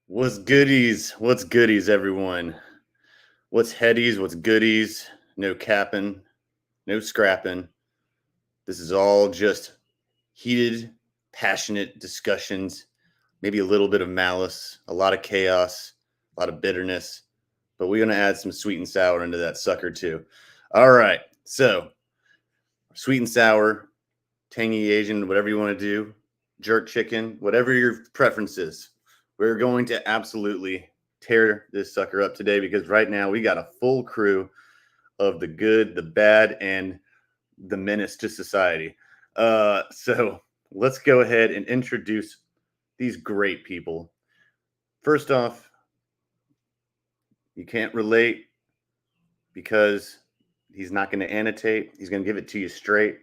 What's goodies? What's goodies, everyone? What's headies? What's goodies? No capping, no scrapping. This is all just heated, passionate discussions, maybe a little bit of malice, a lot of chaos, a lot of bitterness, but we're going to add some sweet and sour into that sucker too. All right. So, sweet and sour, tangy Asian, whatever you want to do, jerk chicken, whatever your preference is. We're going to absolutely tear this sucker up today because right now we got a full crew of the good, the bad, and the menace to society. So let's go ahead and introduce these great people. First off, you can't relate because he's not going to annotate. He's going to give it to you straight.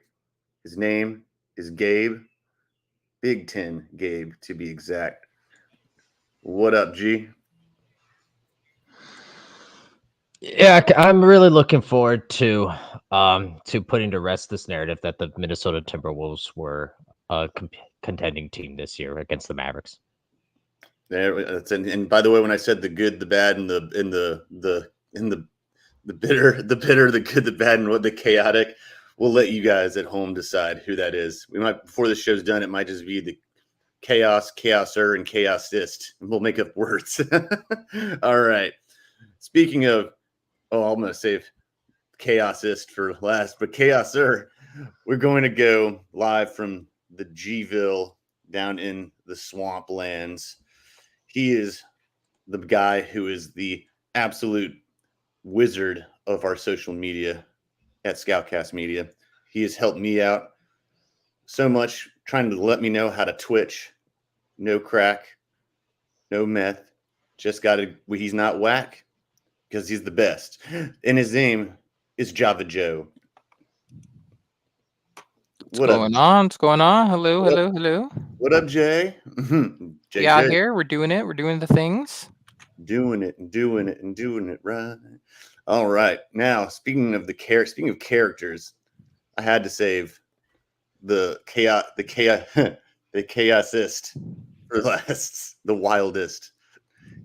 His name is Gabe. Big 10 Gabe, to be exact. What up, G? Yeah, I'm really looking forward to putting to rest this narrative that the Minnesota Timberwolves were a contending team this year against the Mavericks. And by the way, when I said the good, the bad, and the bitter, the good, the bad, and what the chaotic, we'll let you guys at home decide who that is. We might, before the show's done, it might just be the chaos, chaoser, and chaosist. We'll make up words. All right. Speaking of, I'm going to save chaosist for last, but chaoser, we're going to go live from the G-ville down in the swamplands. He is the guy who is the absolute wizard of our social media at ScOutCast Media. He has helped me out so much, trying to let me know how to Twitch. No crack, no meth. Just got to, he's not whack because he's the best. And his name is Java Joe. What's going on? Hello. What up, Jay? Jay, out here. We're doing it. We're doing the things. Doing it right. All right. Now, speaking of characters, I had to save the chaosist for last, the wildest.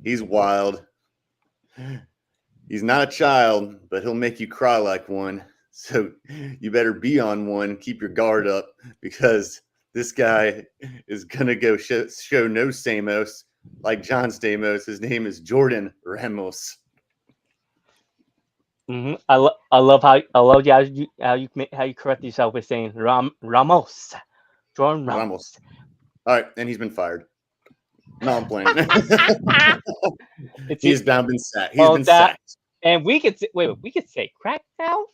He's wild. He's not a child, but he'll make you cry like one. So you better be on one. Keep your guard up because this guy is gonna go show no Stamos like John Stamos. His name is Jordan Ramos. Mm-hmm. I love how you correct yourself with saying Ramos. Jordan Ramos. All right, and he's been fired. No, I'm playing. He's now been sacked. He's been sacked. And we could say crack now.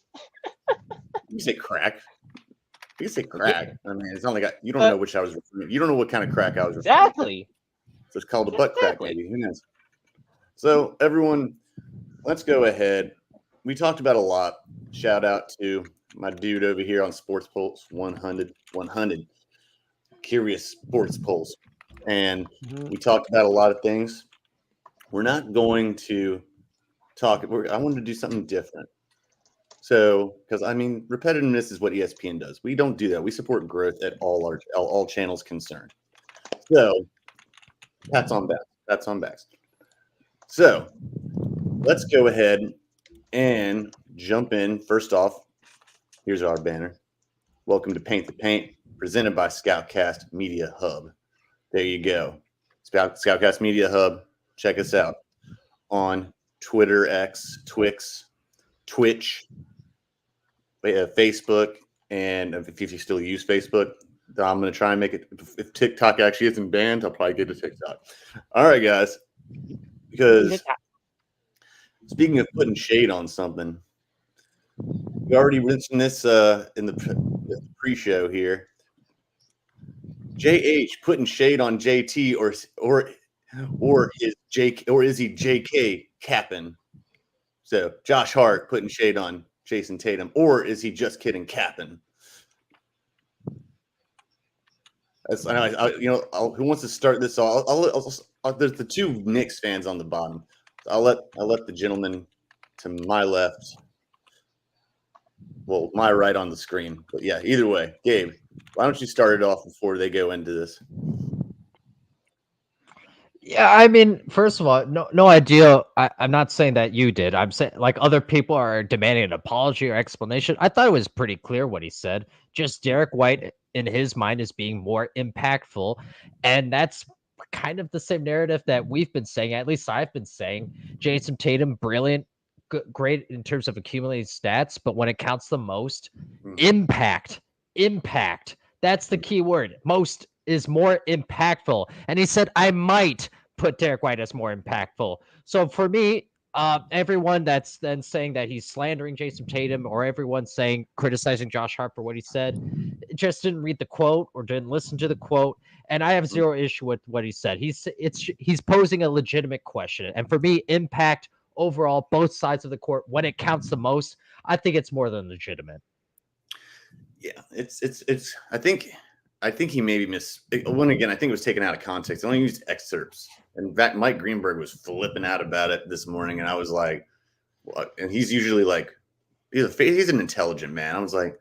You say crack. You can say crack. I mean, it's not like you don't know which I was referring. You don't know what kind of crack I was referring to. Exactly. So it's called a butt crack, maybe. Who knows? So everyone, let's go ahead. We talked about a lot. Shout out to my dude over here on Sports Pulse 100. Curious Sports Pulse. And we talked about a lot of things. We're not going to talk. I wanted to do something different. So, because I mean, repetitiveness is what ESPN does. We don't do that. We support growth at all channels concerned. So, that's on back. That's on backs. So, let's go ahead and jump in. First off, here's our banner. Welcome to Paint the Paint, presented by ScOutCast Media Hub. There you go. ScOutCast Media Hub. Check us out on Twitter, X, Twix, Twitch, Facebook, and if you still use Facebook, I'm going to try and make it. If TikTok actually isn't banned, I'll probably get to TikTok. All right, guys. Because speaking of putting shade on something, We already mentioned this in the pre-show here. JH putting shade on JT or is he JK capping? So Josh Hart putting shade on Jason Tatum, or is he just kidding capping? That's who wants to start this? There's the two Knicks fans on the bottom. I'll let the gentleman to my left. Well, my right on the screen. But yeah, either way, Gabe, why don't you start it off before they go into this? Yeah, I mean, first of all, no idea. I'm not saying that you did. I'm saying like other people are demanding an apology or explanation. I thought it was pretty clear what he said. Just Derek White in his mind is being more impactful. And that's kind of the same narrative that we've been saying, at least I've been saying. Jason Tatum, brilliant, great in terms of accumulating stats, but when it counts the most, impact. That's the key word. Most is more impactful. And he said, I might put Derek White as more impactful. So for me, everyone that's then saying that he's slandering Jason Tatum, or everyone criticizing Josh Hart for what he said, just didn't read the quote or didn't listen to the quote. And I have zero issue with what he said. He's posing a legitimate question. And for me, impact overall, both sides of the court, when it counts the most, I think it's more than legitimate. Yeah, it's. I think he maybe missed one again. I think it was taken out of context. I only used excerpts. In fact, Mike Greenberg was flipping out about it this morning, and I was like, "What?" And he's usually like, he's an intelligent man. I was like,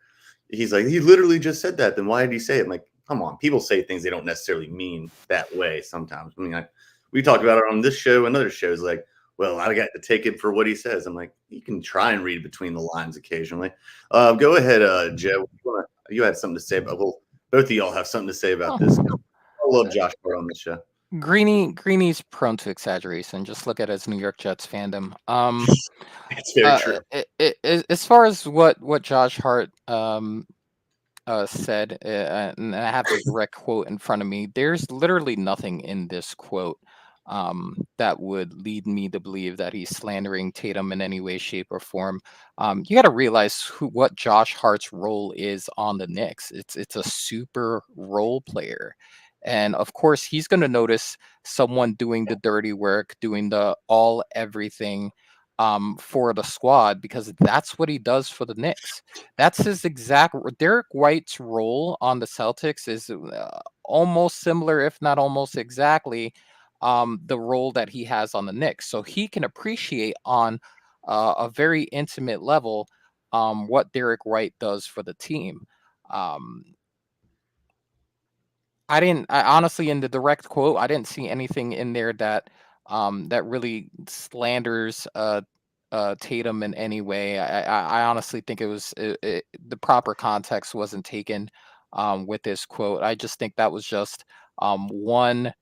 he literally just said that. Then why did he say it? I'm like, come on, people say things they don't necessarily mean that way sometimes. I mean, we talked about it on this show and other shows. Like, well, I got to take it for what he says. I'm like, you can try and read between the lines occasionally. Go ahead, Joe. You had something to say about both of y'all have something to say about this. I love Josh Hart on this show. Greeny's prone to exaggeration. Just look at his New York Jets fandom. It's very true. As far as what Josh Hart said, and I have the direct quote in front of me. There's literally nothing in this quote that would lead me to believe that he's slandering Tatum in any way, shape, or form. You got to realize what Josh Hart's role is on the Knicks. It's a super role player. And of course, he's going to notice someone doing the dirty work, doing the everything for the squad, because that's what he does for the Knicks. That's his exact. Derek White's role on the Celtics is almost similar, if not almost exactly, the role that he has on the Knicks. So he can appreciate on a very intimate level what Derek White does for the team. I honestly, in the direct quote, I didn't see anything in there that that really slanders Tatum in any way. I honestly think it was the proper context wasn't taken with this quote. I just think that was just one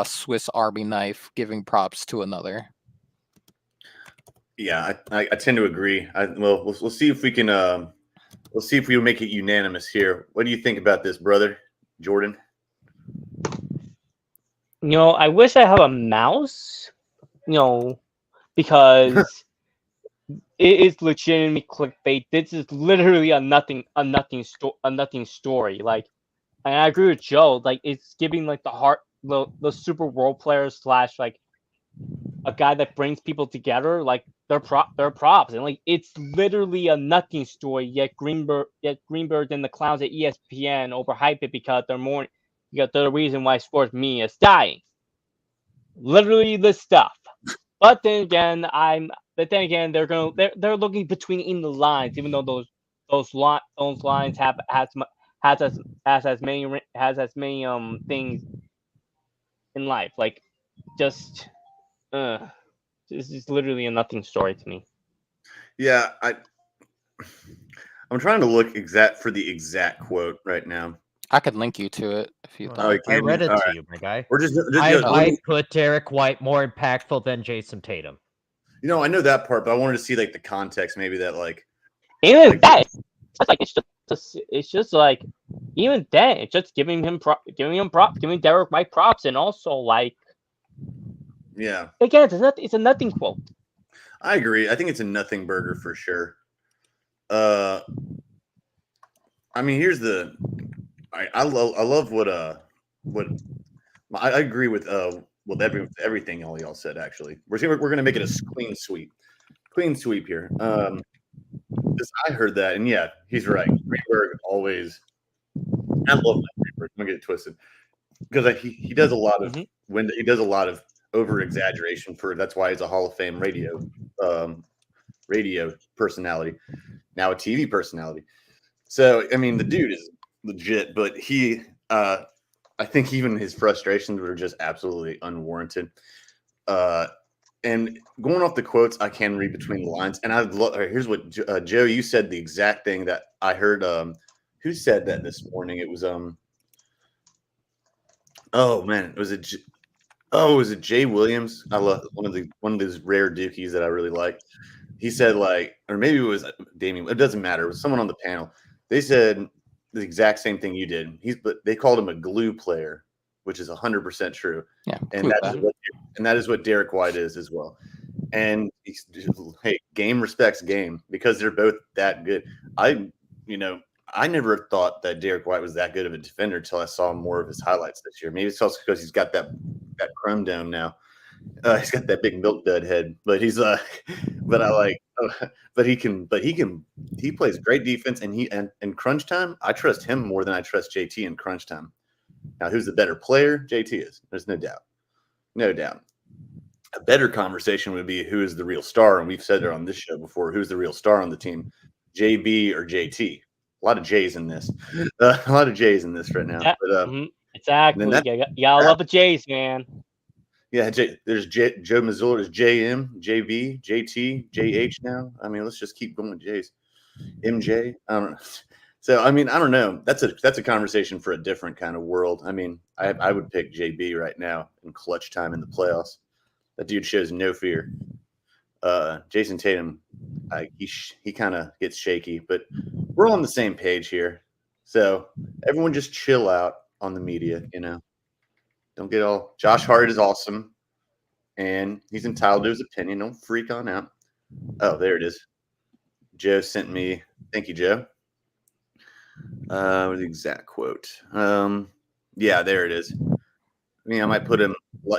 Swiss Army knife giving props to another. Yeah, I tend to agree. We'll see if we can. We'll see if we make it unanimous here. What do you think about this, brother, Jordan? I wish I have a mouse. Because it is legitimately clickbait. This is literally a nothing story. Like, and I agree with Joe. Like, it's giving like the super role player / like a guy that brings people together. Like their props, and like it's literally a nothing story. Yet Greenberg and the clowns at ESPN overhype it because they're the reason why sports media is dying. Literally this stuff. But then again, they're looking between in the lines, even though those lines has as many things in life. Like, just this is literally a nothing story to me. Yeah, I'm trying to look for the exact quote right now. I could link you to it if you thought. I read it to you, my guy. We're just I put Derek White more impactful than Jason Tatum. I know that part, but I wanted to see like the context, maybe that like. Even that, it's just like even then, it's just giving Derek White props, and also like. Yeah. Again, it's a nothing quote. I agree. I think it's a nothing burger for sure. I mean, here's the. I love what I agree with everything all y'all said. Actually, we're gonna make it a clean sweep here. I heard that, and yeah, he's right. Greenberg always. I love that Greenberg. Don't get it twisted, because he does a lot of he does a lot of over exaggeration for. That's why he's a Hall of Fame radio personality, now a TV personality. So I mean, the dude is legit, but I think even his frustrations were just absolutely unwarranted. And going off the quotes, I can read between the lines. And here's what Joe, you said the exact thing that I heard. Who said that this morning? It was oh man, was it Jay Williams? I love one of those rare Dukies that I really like. He said or maybe it was Damian. It doesn't matter. It was someone on the panel. They said the exact same thing you did. But they called him a glue player, which is 100% true. Yeah, and that is what Derek White is as well. And hey, game respects game because they're both that good. I never thought that Derek White was that good of a defender until I saw more of his highlights this year. Maybe it's also because he's got that chrome dome now. He's got that big milk dud head, but he's he plays great defense, and in crunch time, I trust him more than I trust JT in crunch time. Now, who's the better player? JT is. There's no doubt. No doubt. A better conversation would be who is the real star, and we've said it on this show before. Who's the real star on the team, JB or JT? A lot of J's in this. A lot of J's in this right now. Exactly. You gotta love the J's, man. Yeah, there's Joe Mazzulla, there's JM, JV, JT, JH now. I mean, let's just keep going with J's. MJ. I don't know. So, I mean, I don't know. That's a conversation for a different kind of world. I mean, I would pick JB right now in clutch time in the playoffs. That dude shows no fear. Jason Tatum, he kind of gets shaky, but we're all on the same page here. So everyone just chill out on the media, Don't get all. Josh Hart is awesome, and he's entitled to his opinion. Don't freak on out. Oh, there it is. Joe sent me. Thank you, Joe. The exact quote. Yeah, there it is. I mean, I might put him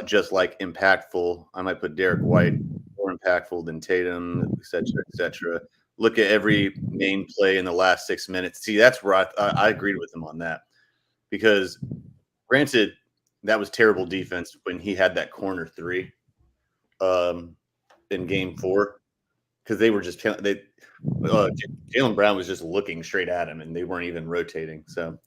just like impactful. I might put Derek White more impactful than Tatum, et cetera, et cetera. Look at every main play in the last 6 minutes. See, that's where I agreed with him on that, because granted, that was terrible defense when he had that corner three in game 4, because they were just Jaylen Brown was just looking straight at him, and they weren't even rotating. So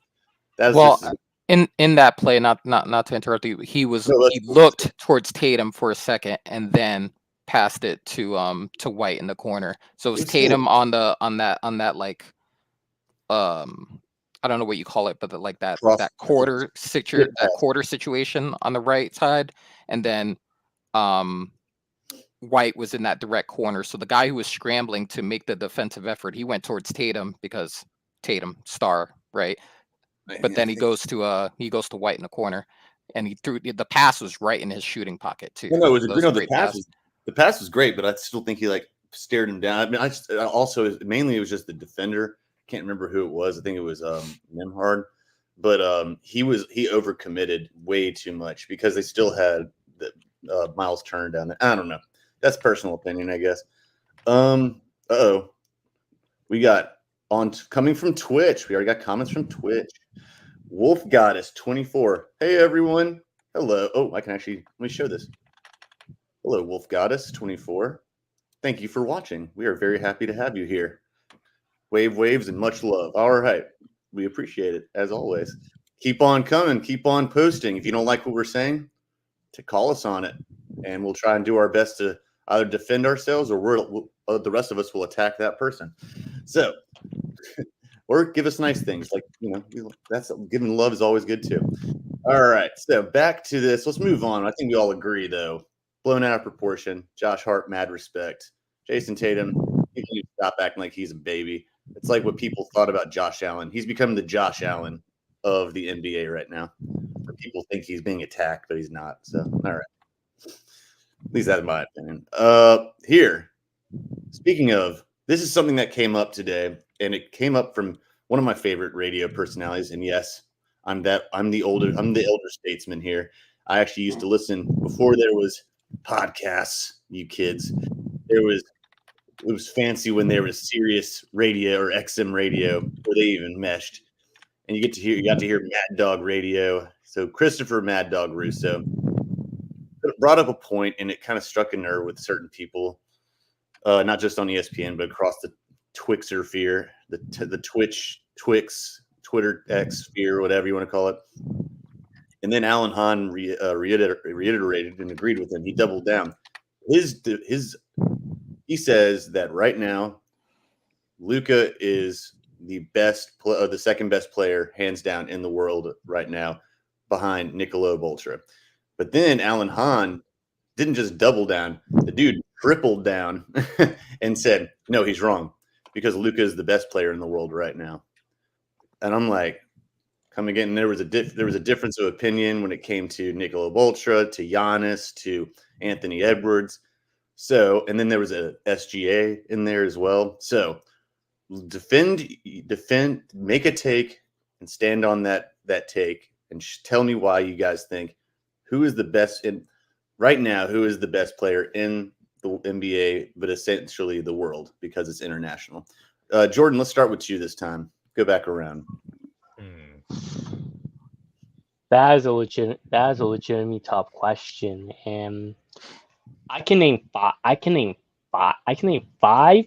that was in that play, not to interrupt you, he looked towards Tatum for a second and then passed it to White in the corner. So it was Tatum on that like I don't know what you call it, but that quarter situation on the right side, and then White was in that direct corner. So the guy who was scrambling to make the defensive effort, he went towards Tatum because Tatum star, right? But then he goes to White in the corner, and he threw the pass was right in his shooting pocket too. No, the pass was great, but I still think he stared him down. I mean, it was just the defender. Can't remember who it was. I think it was Nembhard, but he overcommitted way too much because they still had the Miles Turner down there. I don't know. That's personal opinion, I guess. We got coming from Twitch. We already got comments from Twitch. Wolf Goddess 24. Hey everyone. Hello. Oh, I can actually let me show this. Hello, Wolf Goddess 24. Thank you for watching. We are very happy to have you here. Waves and much love. All right. We appreciate it as always. Keep on coming. Keep on posting. If you don't like what we're saying, to call us on it, and we'll try and do our best to either defend ourselves or the rest of us will attack that person. So, or give us nice things that's giving love is always good too. All right. So back to this. Let's move on. I think we all agree though. Blown out of proportion. Josh Hart, mad respect. Jason Tatum, he can stop acting like he's a baby. It's like what people thought about Josh Allen. He's become the Josh Allen of the NBA right now. People think he's being attacked, but he's not. So, all right. At least that's my opinion. Here, speaking of This is something that came up today, and it came up from one of my favorite radio personalities. And yes, I'm the elder statesman here. I actually used to listen before there was podcasts, you kids. It was fancy when there was Sirius radio or XM radio before they even meshed. And you got to hear Mad Dog Radio. So Christopher Mad Dog Russo brought up a point, and it kind of struck a nerve with certain people, not just on ESPN, but across the Twixer sphere, the Twix, Twitter X sphere, whatever you want to call it. And then Alan Hahn reiterated and agreed with him. He doubled down. He says that right now, Luka is the second best player, hands down, in the world right now, behind Nikola Boltra. But then Alan Hahn didn't just double down; the dude tripled down and said, "No, he's wrong, because Luka is the best player in the world right now." And I'm like, come again. And there was a difference of opinion when it came to Nikola Boltra, to Giannis, to Anthony Edwards. So, and then there was a SGA in there as well. So, defend, make a take, and stand on that take, and tell me why you guys think who is the best right now. Who is the best player in the NBA, but essentially the world, because it's international. Jordan, let's start with you this time. Go back around. That is a legitimately tough question, and I can name five,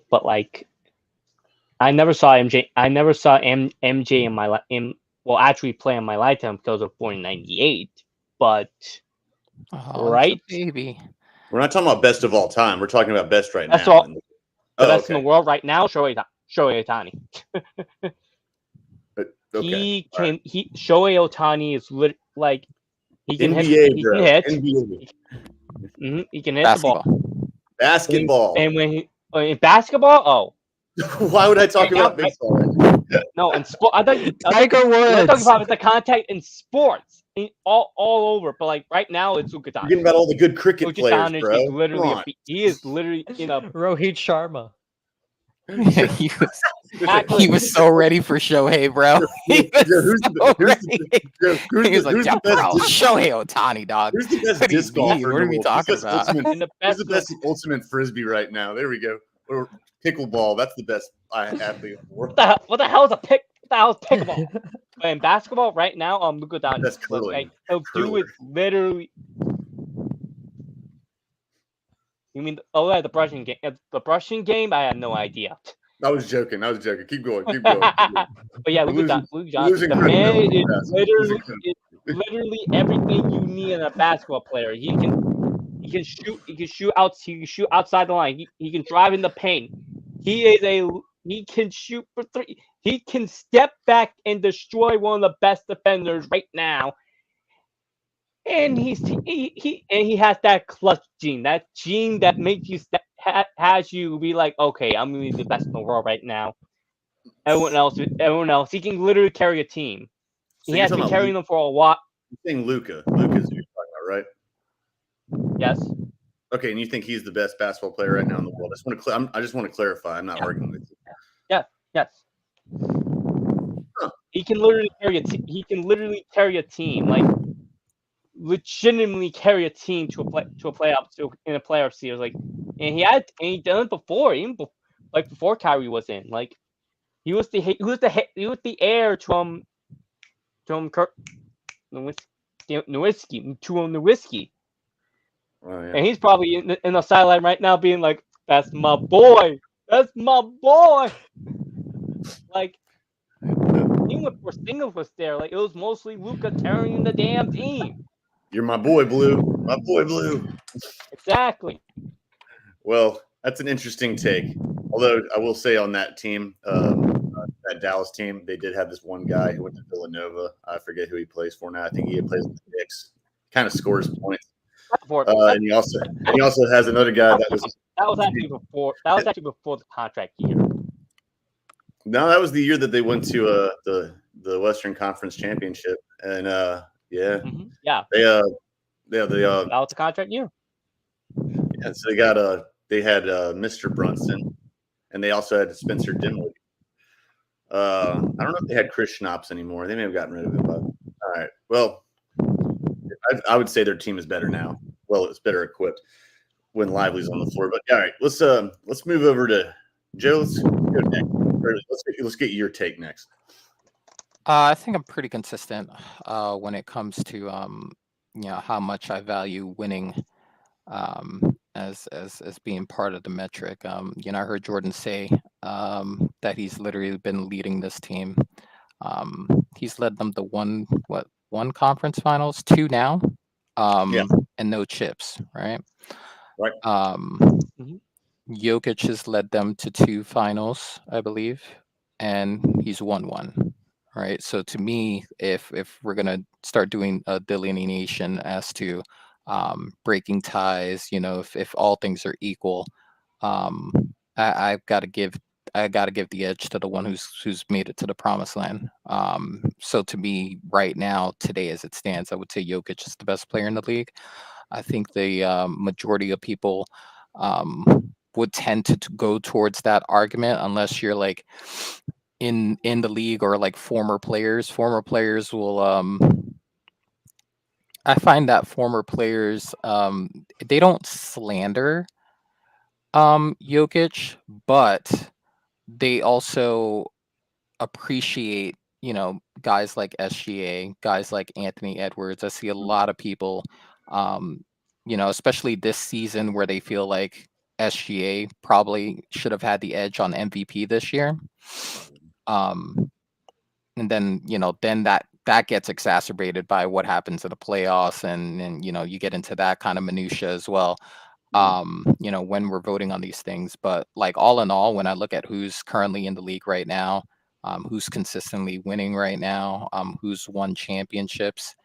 but like I never saw MJ. I never saw MJ in my actually play in my lifetime because I was born in '98. But right, baby. We're not talking about best of all time. We're talking about best right that's now. all. The best in the world right now, Shohei Ohtani. Okay. Shohei Ohtani is like he can NBA, hit. He bro. can hit. NBA. He can hit the ball. Basketball. And when he in basketball, why would I talk about baseball? No, in sport. I thought Tiger Woods. I'm talking about the contact in sports, all over. But like right now, it's Ukitani. You're getting about all the good cricket players, bro. He is literally in a Rohit Sharma. He was so ready for Shohei, bro. He was like, Shohei Ohtani, dog. Who's the best disc golfer? What are we talking about? Who's the best ultimate frisbee right now? There we go. Or pickleball. That's the best athlete in the world. What the hell is pickleball? But in basketball right now, Luka Doncic. That's curling. Like, he'll do it literally. You mean the brushing game? The brushing game? I had no idea. I was joking. Keep going. But yeah, Luka Doncic. The man is literally everything you need in a basketball player. He can shoot. He can shoot out. He can shoot outside the line. He can drive in the paint. He can shoot for three. He can step back and destroy one of the best defenders right now. And he has that clutch gene. That gene that makes you has you be like, okay, I'm gonna be the best in the world right now. Everyone else, he can literally carry a team. So he has been carrying them for a while. You're saying Luka. Luka's who you're talking about, right? Yes. Okay, and you think he's the best basketball player right now in the world? I just want to clarify. I'm not arguing with you. Yes. Huh. He can literally carry a team. Like legitimately carry a team to a playoff series. Like, and he done it before, before Kyrie was in. Like, he was the heir to Kirk Nowitzki. Oh, yeah. And he's probably in the sideline right now, being like, "That's my boy. That's my boy." Like, even when Porzingis was there, like it was mostly Luka carrying the damn team. You're my boy, Blue. My boy, Blue. Exactly. Well, that's an interesting take. Although I will say on that team, that Dallas team, they did have this one guy who went to Villanova. I forget who he plays for now. I think he plays with the Knicks. Kind of scores points. And he also has another guy that was actually before. That was actually before the contract year. No, that was the year that they went to the Western Conference Championship, and yeah, mm-hmm. Yeah, that was the contract year. Yeah, so they had Mr. Brunson, and they also had Spencer Dinwiddie. I don't know if they had Chris Schnapps anymore. They may have gotten rid of him. But all right. Well, I would say their team is better now. Well, it's better equipped when Lively's on the floor. But all right, let's move over to Joe. Let's go next. Let's get your take next. I think I'm pretty consistent when it comes to how much I value winning as being part of the metric. I heard Jordan say that he's literally been leading this team. He's led them to one conference finals, 2 now, and no chips, right? Right. Jokic has led them to 2 finals, I believe, and he's won 1. Right. So to me, if we're gonna start doing a delineation as to breaking ties, if all things are equal, I've got to give the edge to the one who's made it to the promised land. So to me, right now, today as it stands, I would say Jokic is the best player in the league. I think the majority of people would tend to go towards that argument unless you're like in the league or like former players will I find that former players they don't slander Jokic, but they also appreciate guys like SGA, guys like Anthony Edwards. I see a lot of people especially this season where they feel like SGA probably should have had the edge on MVP this year. And then, then that gets exacerbated by what happens in the playoffs. And you get into that kind of minutia as well, when we're voting on these things. But like all in all, when I look at who's currently in the league right now, who's consistently winning right now, who's won championships,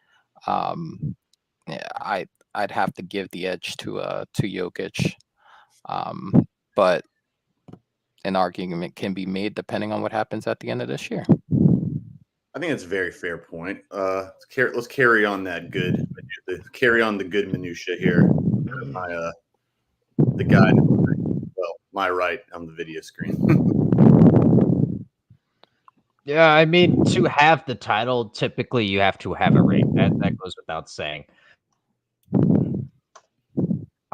I'd have to give the edge to Jokic. But an argument can be made depending on what happens at the end of this year. I think it's a very fair point. Let's carry on that good. Carry on the good minutia here. The guy, my right on the video screen. Yeah, I mean, to have the title, typically you have to have a ring. That goes without saying.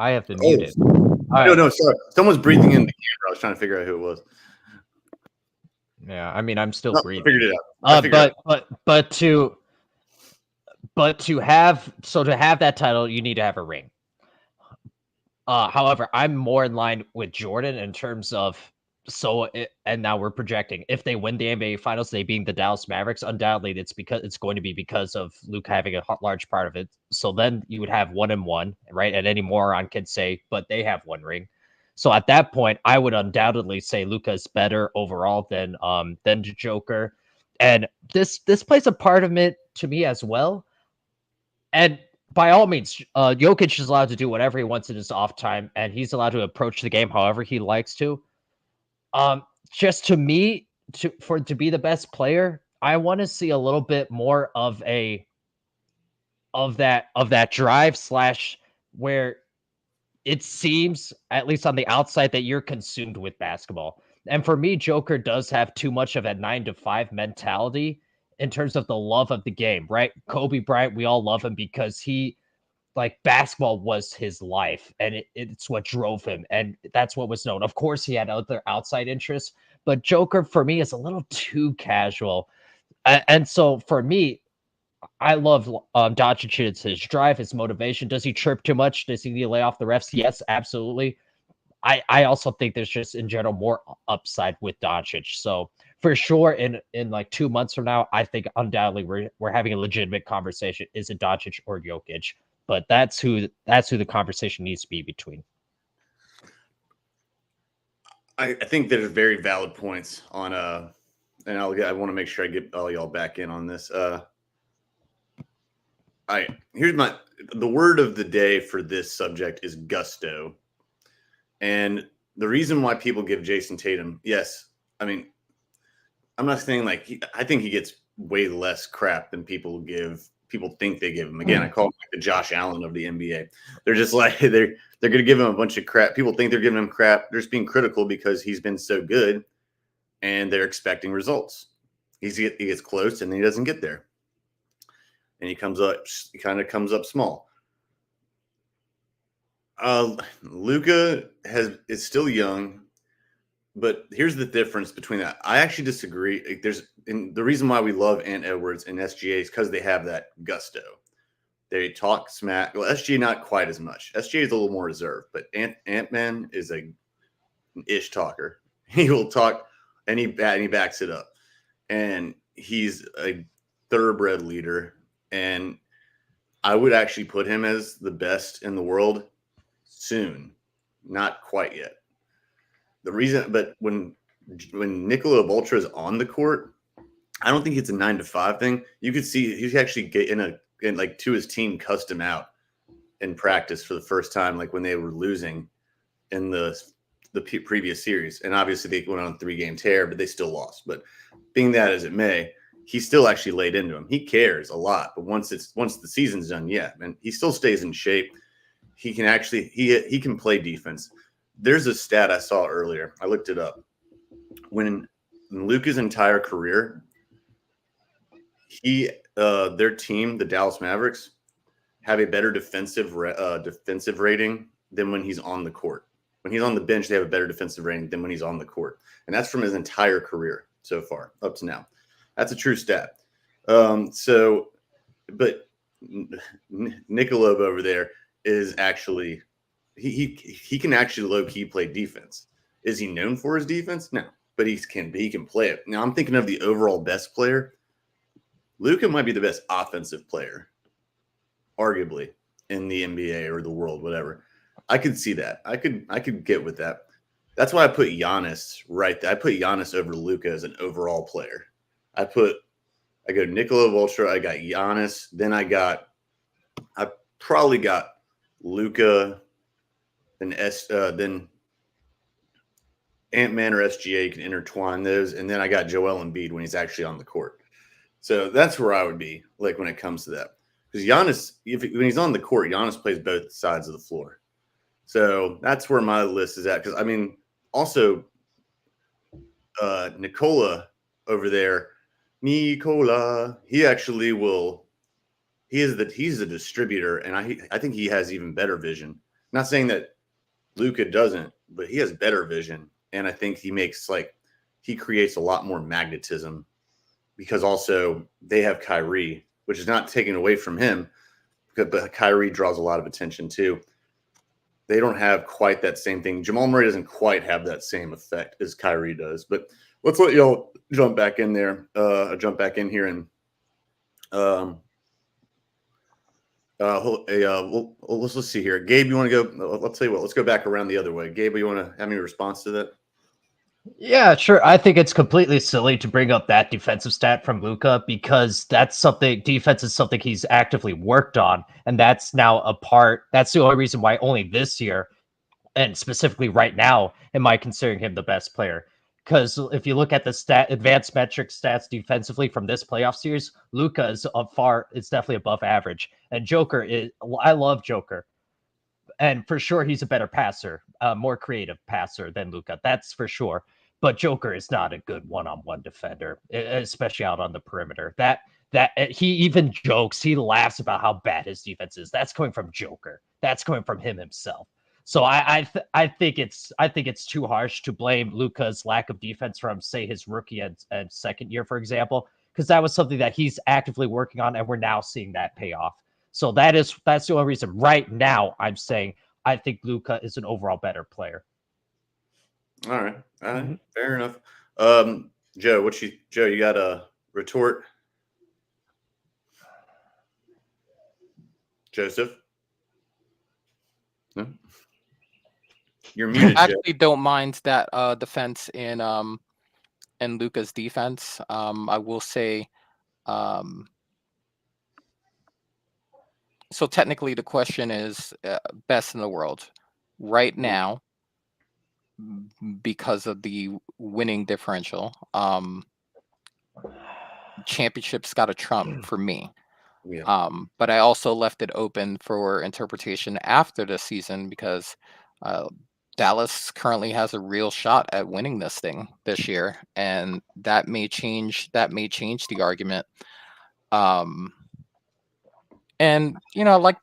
I have been muted. No, sorry. Someone's breathing in the camera. I was trying to figure out who it was. Yeah, I mean, I'm still breathing. I figured it out. But to have that title, you need to have a ring. However, I'm more in line with Jordan in terms of and now we're projecting if they win the NBA Finals, they being the Dallas Mavericks. Undoubtedly, it's going to be because of Luke having a large part of it. So then you would have 1-1, right? And any moron can say, but they have 1 ring. So at that point, I would undoubtedly say Luka is better overall than Joker, and this plays a part of it to me as well. And by all means, Jokic is allowed to do whatever he wants in his off time, and he's allowed to approach the game however he likes to. Just to me, to be the best player, I want to see a little bit more of that drive / where it seems, at least on the outside, that you're consumed with basketball. And for me, Joker does have too much of a 9-to-5 mentality in terms of the love of the game, right? Kobe Bryant, we all love him because basketball was his life, and it's what drove him, and that's what was known. Of course, he had other outside interests, but Joker, for me, is a little too casual. And so for me, I love Doncic, his drive, his motivation. Does he chirp too much? Does he need to lay off the refs? Yes, absolutely. I also think there's just in general more upside with Doncic. So for sure, in like 2 months from now, I think undoubtedly we're having a legitimate conversation. Is it Doncic or Jokic? But that's who the conversation needs to be between. I think there's very valid points on and I want to make sure I get all y'all back in on this. Here's the word of the day for this subject is gusto. And the reason why people give Jason Tatum, yes, I mean, I'm not saying I think he gets way less crap than people give people think they give him. Again, I call him like the Josh Allen of the NBA. They're just like they're going to give him a bunch of crap. People think they're giving him crap. They're just being critical because he's been so good, and they're expecting results. He gets close, and then he doesn't get there, and he kind of comes up small. Luka is still young, but here's the difference between that. I actually disagree. And the reason why we love Ant Edwards and SGA is because they have that gusto. They talk smack. Well, SGA not quite as much. SGA is a little more reserved, but Ant-Man is an ish talker. He will talk, and he backs it up. And he's a thoroughbred leader, and I would actually put him as the best in the world soon. Not quite yet. The reason, but when Nikola Voltra is on the court, I don't think it's a 9 to 5 thing. You could see he's actually getting to his team cussed him out in practice for the first time, like when they were losing in the previous series. And obviously they went on a 3-game tear, but they still lost. But being that as it may, he still actually laid into him. He cares a lot, but once the season's done, yeah, and he still stays in shape. He can actually he can play defense. There's a stat I saw earlier. I looked it up. When Luka's entire career, their team, the Dallas Mavericks, have a better defensive rating than when he's on the court. When he's on the bench, they have a better defensive rating than when he's on the court, and that's from his entire career so far up to now. That's a true stat. But Nikolov over there is actually he can actually low key play defense. Is he known for his defense? No, but he can play it. Now I'm thinking of the overall best player. Luka might be the best offensive player, arguably, in the NBA or the world, whatever. I could see that. I could get with that. That's why I put Giannis right there. I put Giannis over Luka as an overall player. I go Nikola Voltra, I got Giannis, then I probably got Luka, then Ant-Man or SGA can intertwine those, and then I got Joel Embiid when he's actually on the court. So that's where I would be, like, when it comes to that. Because Giannis, when he's on the court, Giannis plays both sides of the floor. So that's where my list is at. Because, I mean, also, Nikola over there, he actually will – he's a distributor, and I think he has even better vision. Not saying that Luka doesn't, but he has better vision. And I think he creates a lot more magnetism because also they have Kyrie, which is not taken away from him, but Kyrie draws a lot of attention too. They don't have quite that same thing. Jamal Murray doesn't quite have that same effect as Kyrie does. But let's let y'all jump back in there. Jump back in here and let's see here. Gabe, you want to go? Let's tell you what. Let's go back around the other way. Gabe, you want to have any response to that? Yeah, sure. I think it's completely silly to bring up that defensive stat from Luka because defense is something he's actively worked on. And that's now that's the only reason why only this year, and specifically right now, am I considering him the best player. Because if you look at the advanced metric stats defensively from this playoff series, Luka is definitely above average. And I love Joker. And for sure, he's a better passer, more creative passer than Luka. That's for sure. But Joker is not a good one-on-one defender, especially out on the perimeter. That he even jokes, he laughs about how bad his defense is. That's coming from Joker. That's coming from him himself. So I think it's too harsh to blame Luka's lack of defense from, say, his rookie and second year, for example, because that was something that he's actively working on, and we're now seeing that pay off. So that's the only reason right now I'm saying I think Luka is an overall better player. All right. Fair enough. Joe, Joe, you got a retort? Joseph? No? You're muted, I Joe. actually don't mind that defense in Luka's defense. I will say, so technically the question is best in the world right now because of the winning differential. Championships got a trump for me. Yeah. But I also left it open for interpretation after the season because Dallas currently has a real shot at winning this thing this year, and that may change the argument. And I like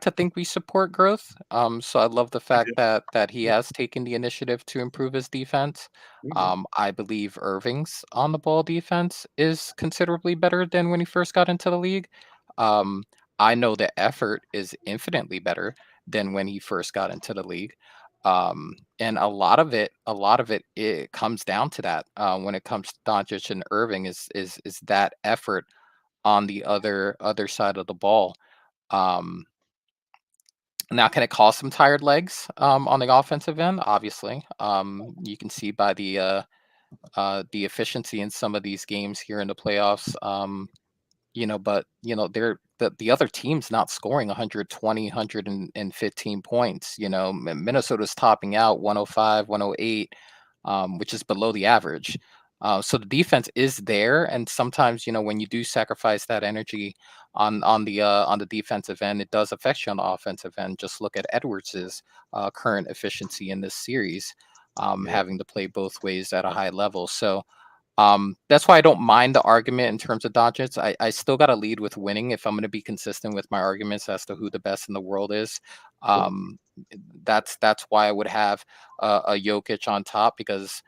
to think we support growth. So I love the fact that he has taken the initiative to improve his defense. I believe Irving's on the ball defense is considerably better than when he first got into the league. Um, I know the effort is infinitely better than when he first got into the league. And a lot of it comes down to that. When it comes to Doncic and Irving, is that effort on the other side of the ball. Um, Now, can it cause some tired legs on the offensive end? Obviously, you can see by the efficiency in some of these games here in the playoffs. But the other team's not scoring 120, 115 points. Minnesota's topping out 105, 108, which is below the average. So the defense is there, and sometimes when you do sacrifice that energy on the defensive end, it does affect you on the offensive end. Just look at Edwards's current efficiency in this series, having to play both ways at a high level. So that's why I don't mind the argument in terms of Doncic. I still got to lead with winning if I'm going to be consistent with my arguments as to who the best in the world is. That's why I would have a Jokic on top, because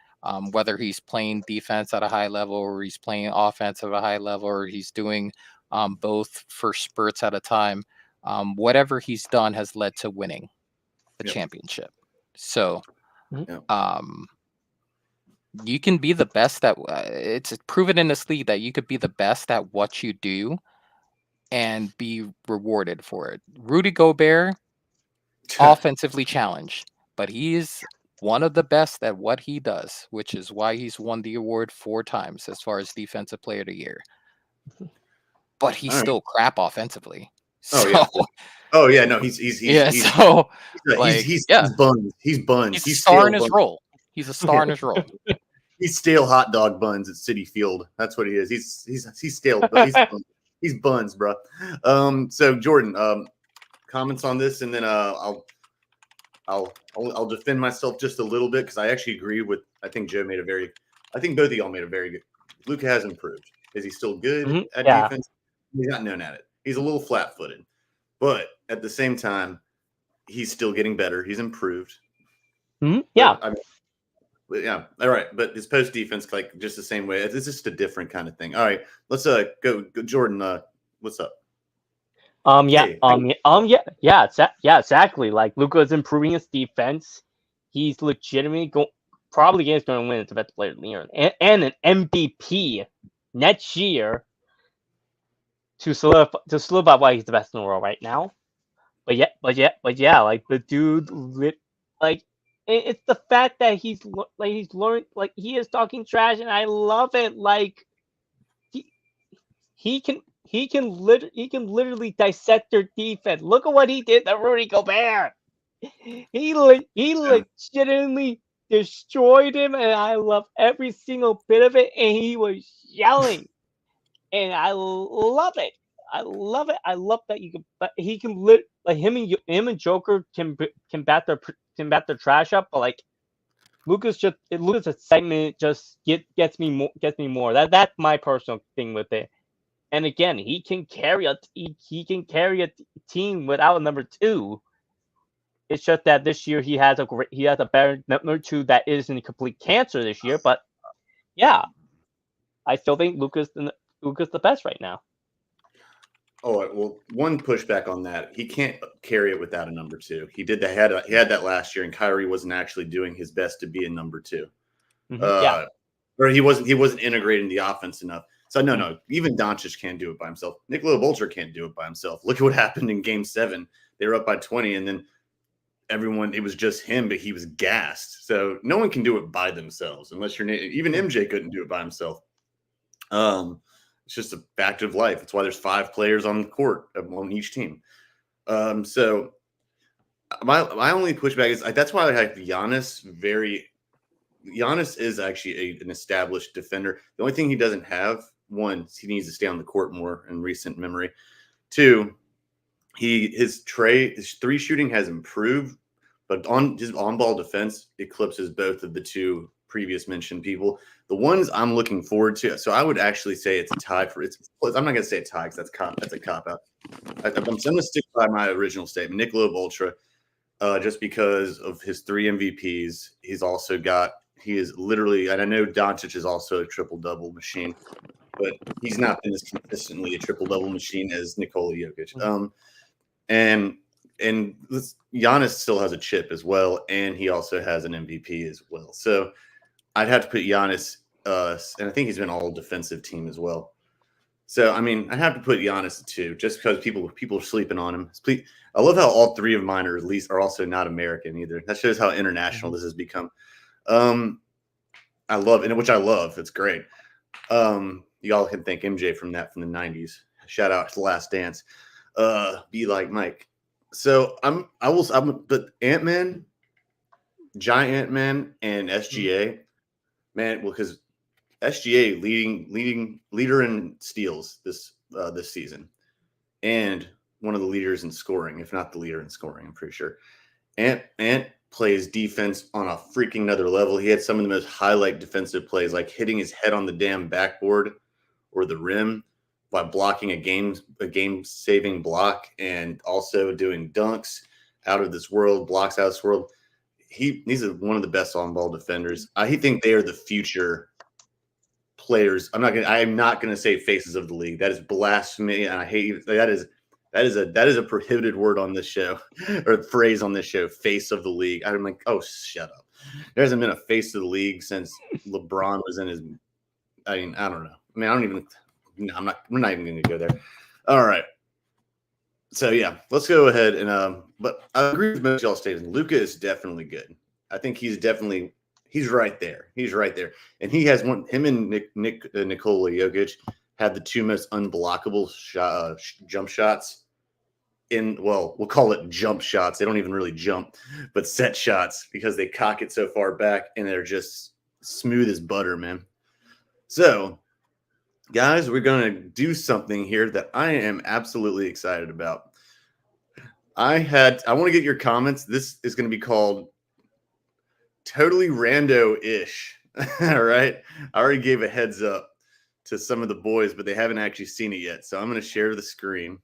whether he's playing defense at a high level or he's playing offense at a high level or he's doing both for spurts at a time, whatever he's done has led to winning the championship. So, you can be the best at it's proven in this league that you could be the best at what you do and be rewarded for it. Rudy Gobert, offensively challenged, but he is one of the best at what he does, which is why he's won the award 4 times as far as Defensive Player of the Year. But he's still crap offensively. Oh yeah. Oh yeah. No, he's buns. He's buns. He's a star in his role. He's a star in his role. He's stale hot dog buns at Citi Field. That's what he is. He's stale. He's buns, bro. So Jordan, comments on this, and then I'll defend myself just a little bit, because I actually agree with. I think Joe made I think both of y'all made a very good. Luka has improved. Is he still good at defense? He's not known at it. He's a little flat-footed, but at the same time, he's still getting better. He's improved. Yeah. Yeah, all right, but his post defense, like, just the same way. It's just a different kind of thing. All right, let's go Jordan. What's up? Exactly. Like, Luka's improving his defense. He's legitimately probably going to win the Defensive Player of the Year and an MVP next year to solidify why he's the best in the world right now. But yeah, like, the dude it's the fact that he's learned, like, he is talking trash, and I love it. Like, he can literally dissect their defense. Look at what he did to Rudy Gobert. He legitimately destroyed him, and I love every single bit of it. And he was yelling, and I love it. I love that he can like him and Joker can bat their trash up, but like Luka's segment just gets me more. That's my personal thing with it. And again, he can carry a team without a number 2. It's just that this year he has a better number 2 that isn't a complete cancer this year. But yeah, I still think Luka's the best right now. Oh, well, one pushback on that: he can't carry it without a number 2. He did that. He had that last year, and Kyrie wasn't actually doing his best to be a number 2. Or he wasn't integrating the offense enough. So no, even Doncic can't do it by himself. Nikola Volter can't do it by himself. Look at what happened in Game 7. They were up by 20, and then it was just him, but he was gassed. So no one can do it by themselves, unless even MJ couldn't do it by himself. It's just a fact of life. It's why there's 5 players on the court on each team. So my only pushback is that's why I have Giannis. Giannis is actually an established defender. The only thing he doesn't have, one, he needs to stay on the court more in recent memory. 2, his three shooting has improved, but on his on-ball defense eclipses both of the 2 previous mentioned people. The ones I'm looking forward to, so I would actually say it's a tie for it's. I'm not going to say a tie because that's a cop out. I'm going to stick by my original statement. Nicola Ultra, just because of his 3 MVPs, he is literally, and I know Doncic is also a triple-double machine, but he's not been as consistently a triple-double machine as Nikola Jokic. And Giannis still has a chip as well, and he also has an MVP as well. So I'd have to put Giannis, and I think he's been all defensive team as well. So I mean, I have to put Giannis at 2, just because people are sleeping on him. I love how all 3 of mine are also not American either. That shows how international this has become. I love it, which I love. It's great. Y'all can thank MJ from the 90s. Shout out to The Last Dance. Be like Mike. So but Ant-Man, Giant Ant-Man, and SGA, man, well, because SGA leader in steals this season, and one of the leaders in scoring, if not the leader in scoring, I'm pretty sure. Ant plays defense on a freaking another level. He had some of the most highlight defensive plays, like hitting his head on the damn backboard or the rim by blocking a game-saving block, and also doing dunks out of this world, blocks out of this world. He's one of the best on-ball defenders. I think they are the future players. I am not gonna say faces of the league. That is blasphemy, and I hate that is a prohibited word on this show, or phrase on this show. Face of the league. I'm like, oh, shut up. There hasn't been a face of the league since LeBron was in his. I mean, I don't know. I mean, I don't even. No, we're not even going to go there. All right. So yeah, let's go ahead and but I agree with most of y'all statements. Luka is definitely good. I think he's right there. He's right there, and he has him and Nikola Jokic had the 2 most unblockable jump shots. We'll call it jump shots. They don't even really jump, but set shots, because they cock it so far back and they're just smooth as butter, man. So, guys, we're going to do something here that I am absolutely excited about. I want to get your comments. This is going to be called Totally Rando-ish. All right. I already gave a heads up to some of the boys, but they haven't actually seen it yet. So I'm going to share the screen.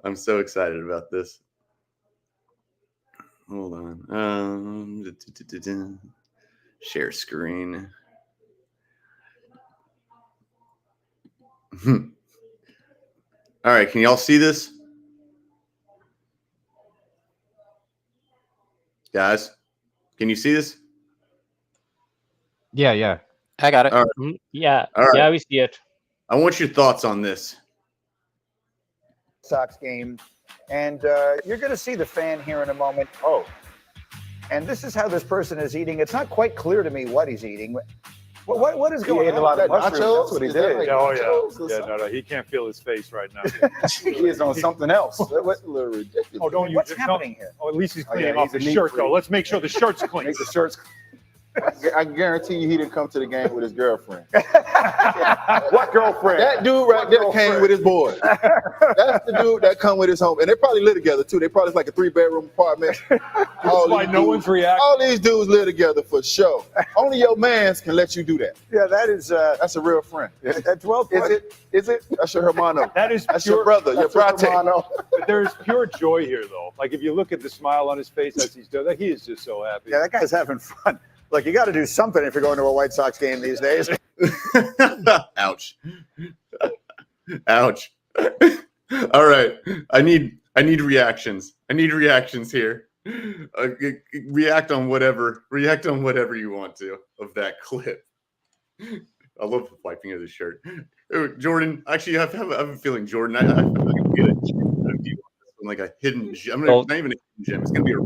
I'm so excited about this. Hold on. Share screen. All right, can y'all see this? Guys, can you see this? Yeah. I got it. All right. Yeah. All right. Yeah, we see it. I want your thoughts on this. Sox game, and you're going to see the fan here in a moment. Oh, and this is how this person is eating. It's not quite clear to me what he's eating. What is going on? A lot of mushrooms. That's what he did. Like, no, he can't feel his face right now. He is on something else. That's a little ridiculous. Oh, don't you? What's happening here? Oh, at least he's cleaning off his shirt, though. Let's make sure the shirt's clean. Make the shirts. I guarantee you he didn't come to the game with his girlfriend. What girlfriend? That dude right there came with his boy. That's the dude that come with his home. And they probably live together, too. They probably like a 3-bedroom apartment. One's reacting. All these dudes live together for sure. Only your mans can let you do that. Yeah, that is. That's a real friend. That's well put. Is it? That's your hermano. That's your brother, your brate. But there's pure joy here, though. Like, if you look at the smile on his face as he's doing that, he is just so happy. Yeah, that guy's having fun. Look, you got to do something if you're going to a White Sox game these days. Ouch. Ouch. All right. I need reactions. I need reactions here. React on whatever you want to of that clip. I love the wiping of the shirt. Jordan, actually, I have a feeling, Jordan, I feel like I'm going to get a view on this one, like a hidden gem. Not even a hidden gem. It's going to be a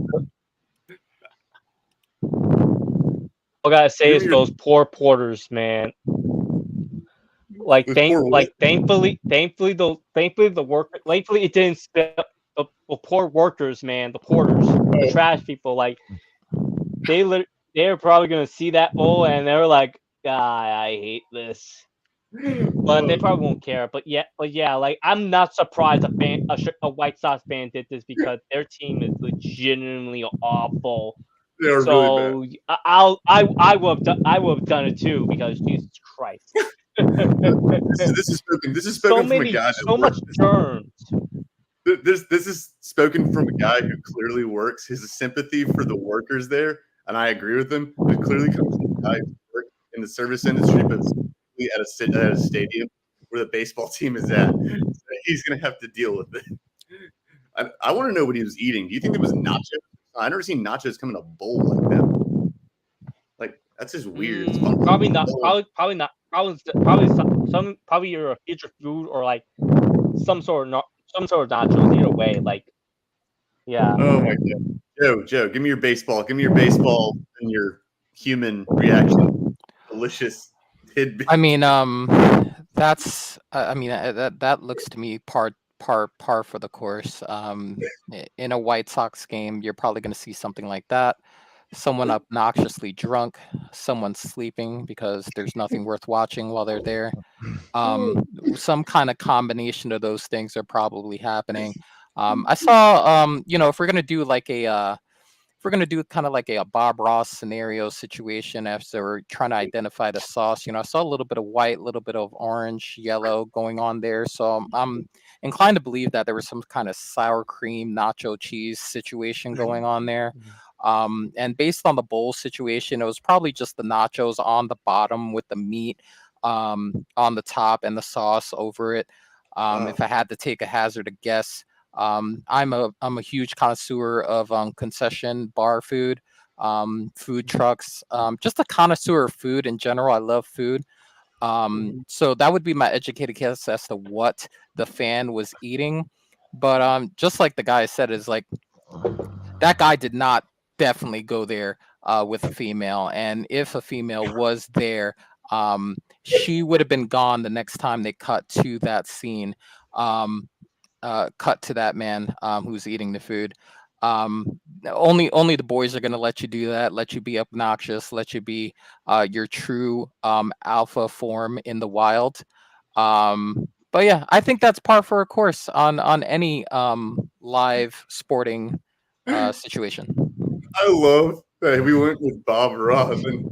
All I gotta say is those poor porters, man. Thankfully it didn't spill. The poor workers, man, the porters, the trash people, like they're probably gonna see that bowl and they're like, God, I hate this. But they probably won't care. But yeah, like I'm not surprised a White Sox fan did this because their team is legitimately awful. They are really bad. So I would have done it too because Jesus Christ. This is spoken from a guy that so much germs. This is spoken from a guy who clearly works. His sympathy for the workers there, and I agree with him. It clearly comes from a guy who works in the service industry, but specifically at a stadium where the baseball team is at. So he's gonna have to deal with it. I want to know what he was eating. Do you think it was nachos? I never seen nachos come in a bowl like that. Like that's just weird. It's fun. Probably not. Probably not. Probably your future food or like some sort of nachos. Either way, like yeah. Oh my god, Joe, give me your baseball. Give me your baseball and your human reaction. Delicious tidbit. I mean, that's. I mean, that looks to me par for the course. In a White Sox game, you're probably going to see something like that. Someone obnoxiously drunk, someone sleeping because there's nothing worth watching while they're there. Some kind of combination of those things are probably happening. I saw, if we're gonna do like kind of like a Bob Ross scenario situation as they're trying to identify the sauce, I saw a little bit of white, a little bit of orange, yellow going on there. So I'm inclined to believe that there was some kind of sour cream, nacho cheese situation going on there. And based on the bowl situation, it was probably just the nachos on the bottom with the meat on the top and the sauce over it. If I had to take a hazard guess, I'm a huge connoisseur of concession bar food, food trucks, just a connoisseur of food in general. I love food. So that would be my educated guess as to what the fan was eating. But just like the guy said, is like that guy did not definitely go there with a female, and if a female was there, she would have been gone the next time they cut to that scene. Cut to that man who's eating the food. Only the boys are going to let you do that, let you be obnoxious, let you be your true alpha form in the wild. But yeah, I think that's par for a course on any live sporting situation. I love that we went with Bob Ross, and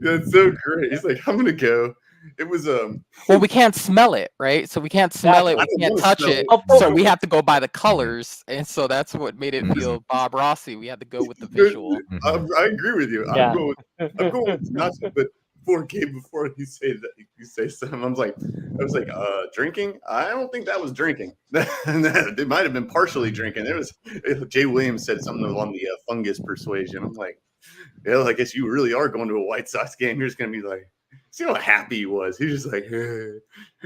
that's so great. He's like, I'm gonna go. It was well, we can't smell it, right? So we can't smell it, we can't touch it. So we have to go by the colors, and so that's what made it feel Bob Rossi. We had to go with the visual. I agree with you. Yeah. I'm going with nachos, but before you say something, I was like, drinking? I don't think that was drinking. It might have been partially drinking. Jay Williams said something along the fungus persuasion. I'm like, yeah, I guess you really are going to a White Sox game. You're just gonna be like, see how happy he was. He was just like, and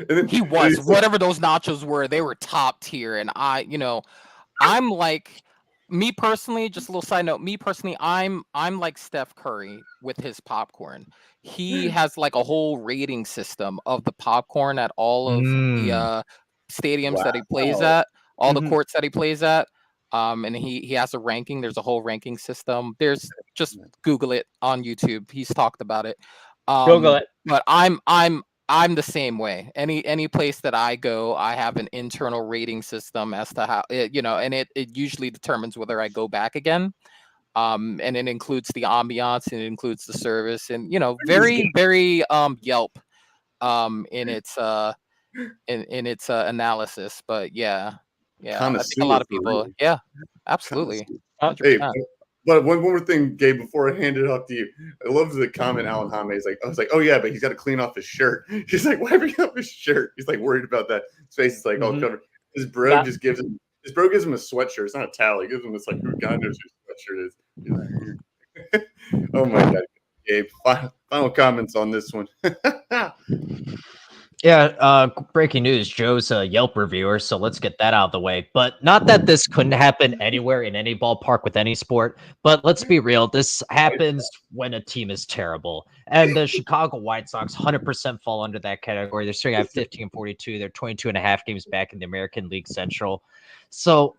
then he was whatever those nachos were. They were top tier, and I'm like. Me personally, just a little side note. Me personally, I'm like Steph Curry with his popcorn. He has like a whole rating system of the popcorn at all of the stadiums that he plays at, all the courts that he plays at. And he has a ranking. There's a whole ranking system. There's just Google it on YouTube. He's talked about it. Google it. But I'm the same way. Any place that I go, I have an internal rating system as to how and it usually determines whether I go back again. And it includes the ambiance, and it includes the service, and very very Yelp in its analysis. But yeah, I think a lot of people, yeah, absolutely. Hey, but one more thing, Gabe, before I hand it off to you. I love the comment Alan Hame is like, I was like, oh yeah, but he's got to clean off his shirt. He's like, why bring up his shirt? He's like worried about that. His face is like all covered. His bro just gives him a sweatshirt. It's not a towel. He gives him this like, who God knows who sweatshirt is. Like, oh my God, Gabe. Final comments on this one. Yeah, breaking news. Joe's a Yelp reviewer, so let's get that out of the way. But not that this couldn't happen anywhere in any ballpark with any sport, but let's be real. This happens when a team is terrible. And the Chicago White Sox 100% fall under that category. They're sitting at 15-42. They're 22.5 games back in the American League Central. So,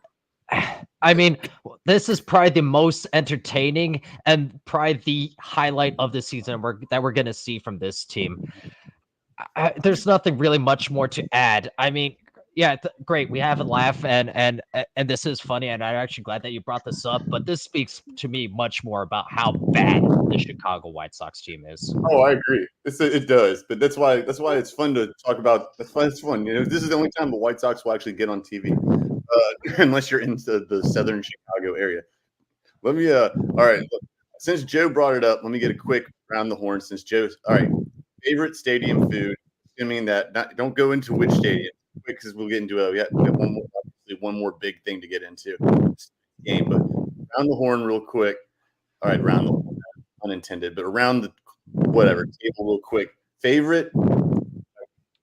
I mean, this is probably the most entertaining and probably the highlight of the season that we're going to see from this team. there's nothing really much more to add. I mean, yeah, great. We have a laugh, and this is funny, and I'm actually glad that you brought this up. But this speaks to me much more about how bad the Chicago White Sox team is. Oh, I agree. It does, but that's why it's fun to talk about. That's why it's fun. You know, this is the only time the White Sox will actually get on TV, unless you're into the southern Chicago area. Let me. All right. Look, since Joe brought it up, let me get a quick round the horn. Since Joe's all right, favorite stadium food. Assuming that don't go into which stadium, because we'll get into we got one more big thing to get into game. But round the horn real quick. All right, round the horn, unintended, but around the whatever table real quick. Favorite.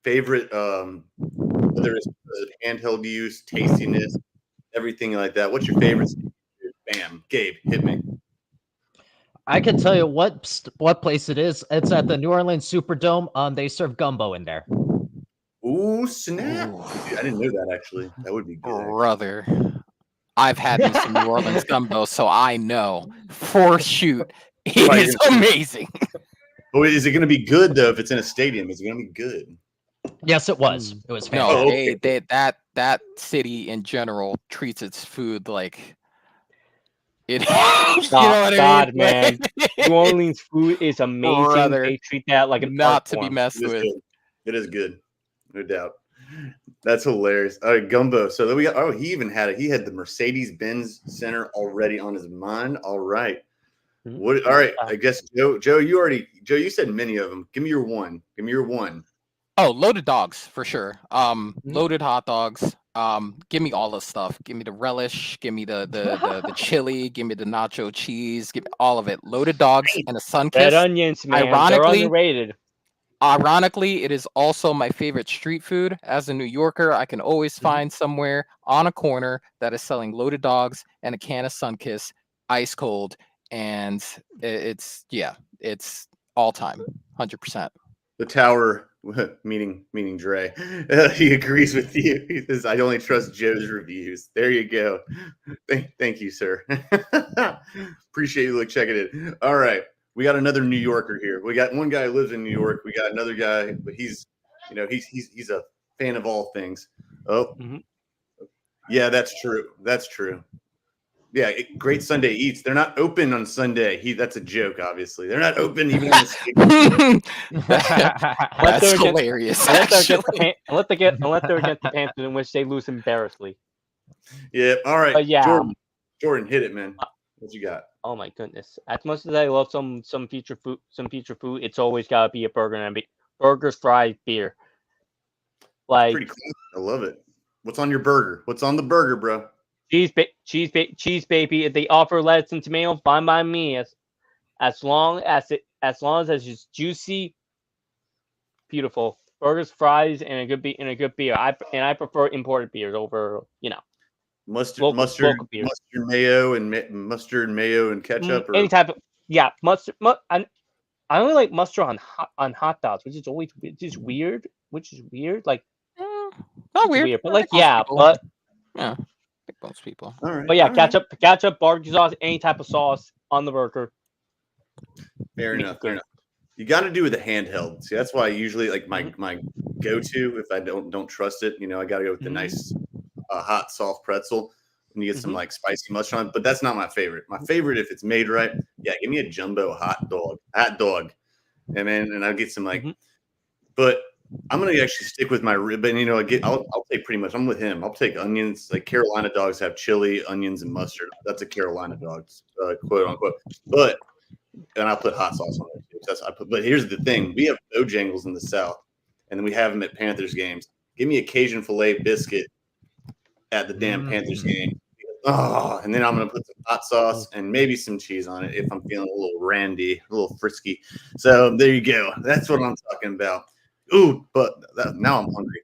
Whether it's handheld use, tastiness, everything like that. What's your favorite? Bam, Gabe, hit me. I can tell you what place it is. It's at the New Orleans Superdome. They serve gumbo in there. Ooh, snap! Dude, I didn't know that actually. That would be good. Brother. I've had me some New Orleans gumbo, so I know for shoot it is amazing. But is it going to be good though? If it's in a stadium, is it going to be good? Yes, it was. It was fantastic. fantastic. No, that city in general treats its food like it. God, man, New Orleans food is amazing. Brother, they treat that like an not art to form. be messed with. It is good, no doubt. That's hilarious. All right, gumbo. So then we got. Oh, he even had it. He had the Mercedes-Benz Center already on his mind. All right. What? All right. I guess Joe. You said many of them. Give me your one. Oh, loaded dogs for sure. Loaded hot dogs. Give me all the stuff. Give me the relish. Give me the chili. Give me the nacho cheese. Give me all of it. Loaded dogs and a sun kiss. Red onions, man. They're underrated. Ironically, it is also my favorite street food. As a New Yorker, I can always find somewhere on a corner that is selling loaded dogs and a can of Sunkiss, ice cold, and it's all time, 100%. The Tower, meaning Dre, he agrees with you. He says, "I only trust Joe's reviews." There you go. Thank you, sir. Appreciate you checking it. All right. We got another New Yorker here. We got one guy who lives in New York. We got another guy, but he's a fan of all things. Oh, yeah, that's true. Yeah, Great Sunday Eats. They're not open on Sunday. That's a joke, obviously. They're not open even on the That's hilarious. Unless they get the Panthers, in which they lose embarrassingly. Yeah. All right. But yeah, Jordan, hit it, man. What you got? Oh my goodness! As much as I love some feature food, it's always got to be a burger and burgers, fries, beer. Like, pretty clean. I love it. What's on your burger? What's on the burger, bro? Cheese, baby. If they offer lettuce and tomato, fine by me. As long as it's juicy, beautiful burgers, fries, and a good beer. I prefer imported beers over mustard mayo and ketchup. Any type of mustard. I only like mustard on hot dogs, which is weird. Like not weird, but but yeah. Most people. All right. But yeah, ketchup, barbecue sauce, any type of sauce on the burger. Fair enough. You got to do with the handheld. See, that's why I usually like my go-to if I don't trust it. I got to go with the nice hot soft pretzel and you get some like spicy mustard on it. But that's not my favorite. My favorite, if it's made right, give me a jumbo hot dog, and I'll get some like. But I'm gonna actually stick with my rib, and I'll take pretty much. I'm with him. I'll take onions. Like Carolina dogs have chili, onions, and mustard. That's a Carolina dog, quote unquote. And I'll put hot sauce on it too. But here's the thing: we have Bojangles in the South, and then we have them at Panthers games. Give me a Cajun filet biscuit at the damn Panthers game. Oh, and then I'm gonna put some hot sauce and maybe some cheese on it if I'm feeling a little randy, a little frisky. So there you go. That's what I'm talking about. Ooh, but now I'm hungry.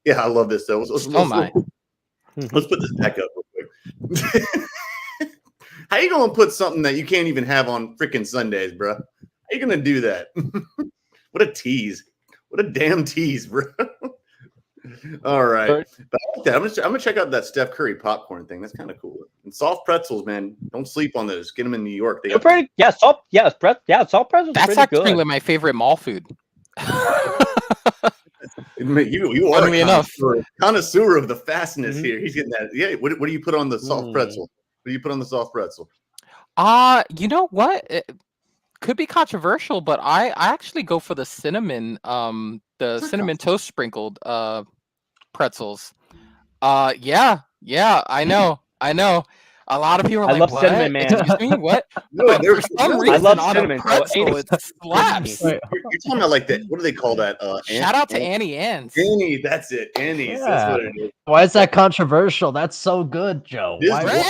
Yeah, I love this though. Let's put this back up real quick. How you gonna put something that you can't even have on freaking Sundays, bro? How you gonna do that? What a tease! What a damn tease, bro. All right, but I like that. I'm gonna check out that Steph Curry popcorn thing. That's kind of cool. And soft pretzels, man. Don't sleep on those. Get them in New York. Soft pretzels. That's pretty actually good. my favorite mall food. You are Funnily a enough. connoisseur of the fastness Mhm. here. He's getting that. Yeah. What do you put on the soft pretzel? What do you put on the soft pretzel? You know what? It could be controversial, but I actually go for the cinnamon, the It's not cinnamon toast sprinkled pretzels. Yeah, I know. A lot of people are I like, love "What? cinnamon, man. Excuse me, what?" No, But for some no. I reason, love on cinnamon, a so pretzel, it slaps. Wait, You're talking about like that. What do they call that? Shout out to Annie Ann's. Annie. That's it. Annie's. That's Yeah. what it is. Why is that controversial? That's so good, Joe. It is Why, good.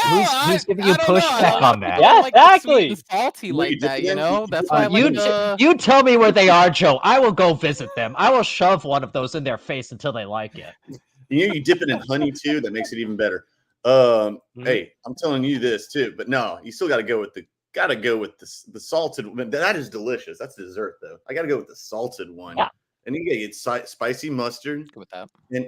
who's giving you I don't know. A pushback lot on of that? people Yeah, don't like the sweet exactly. and salty You know, like you that, dip it you in, know? you That's dip why I it like in. You tell me where they are, Joe. I will go visit them. I will shove one of those in their face until they like it. You dip it in honey too. That makes it even better. Hey, I'm telling you this too, but no, you still got to go with the salted. That is delicious. That's dessert though. I got to go with the salted one. Yeah. And you get spicy mustard, with that.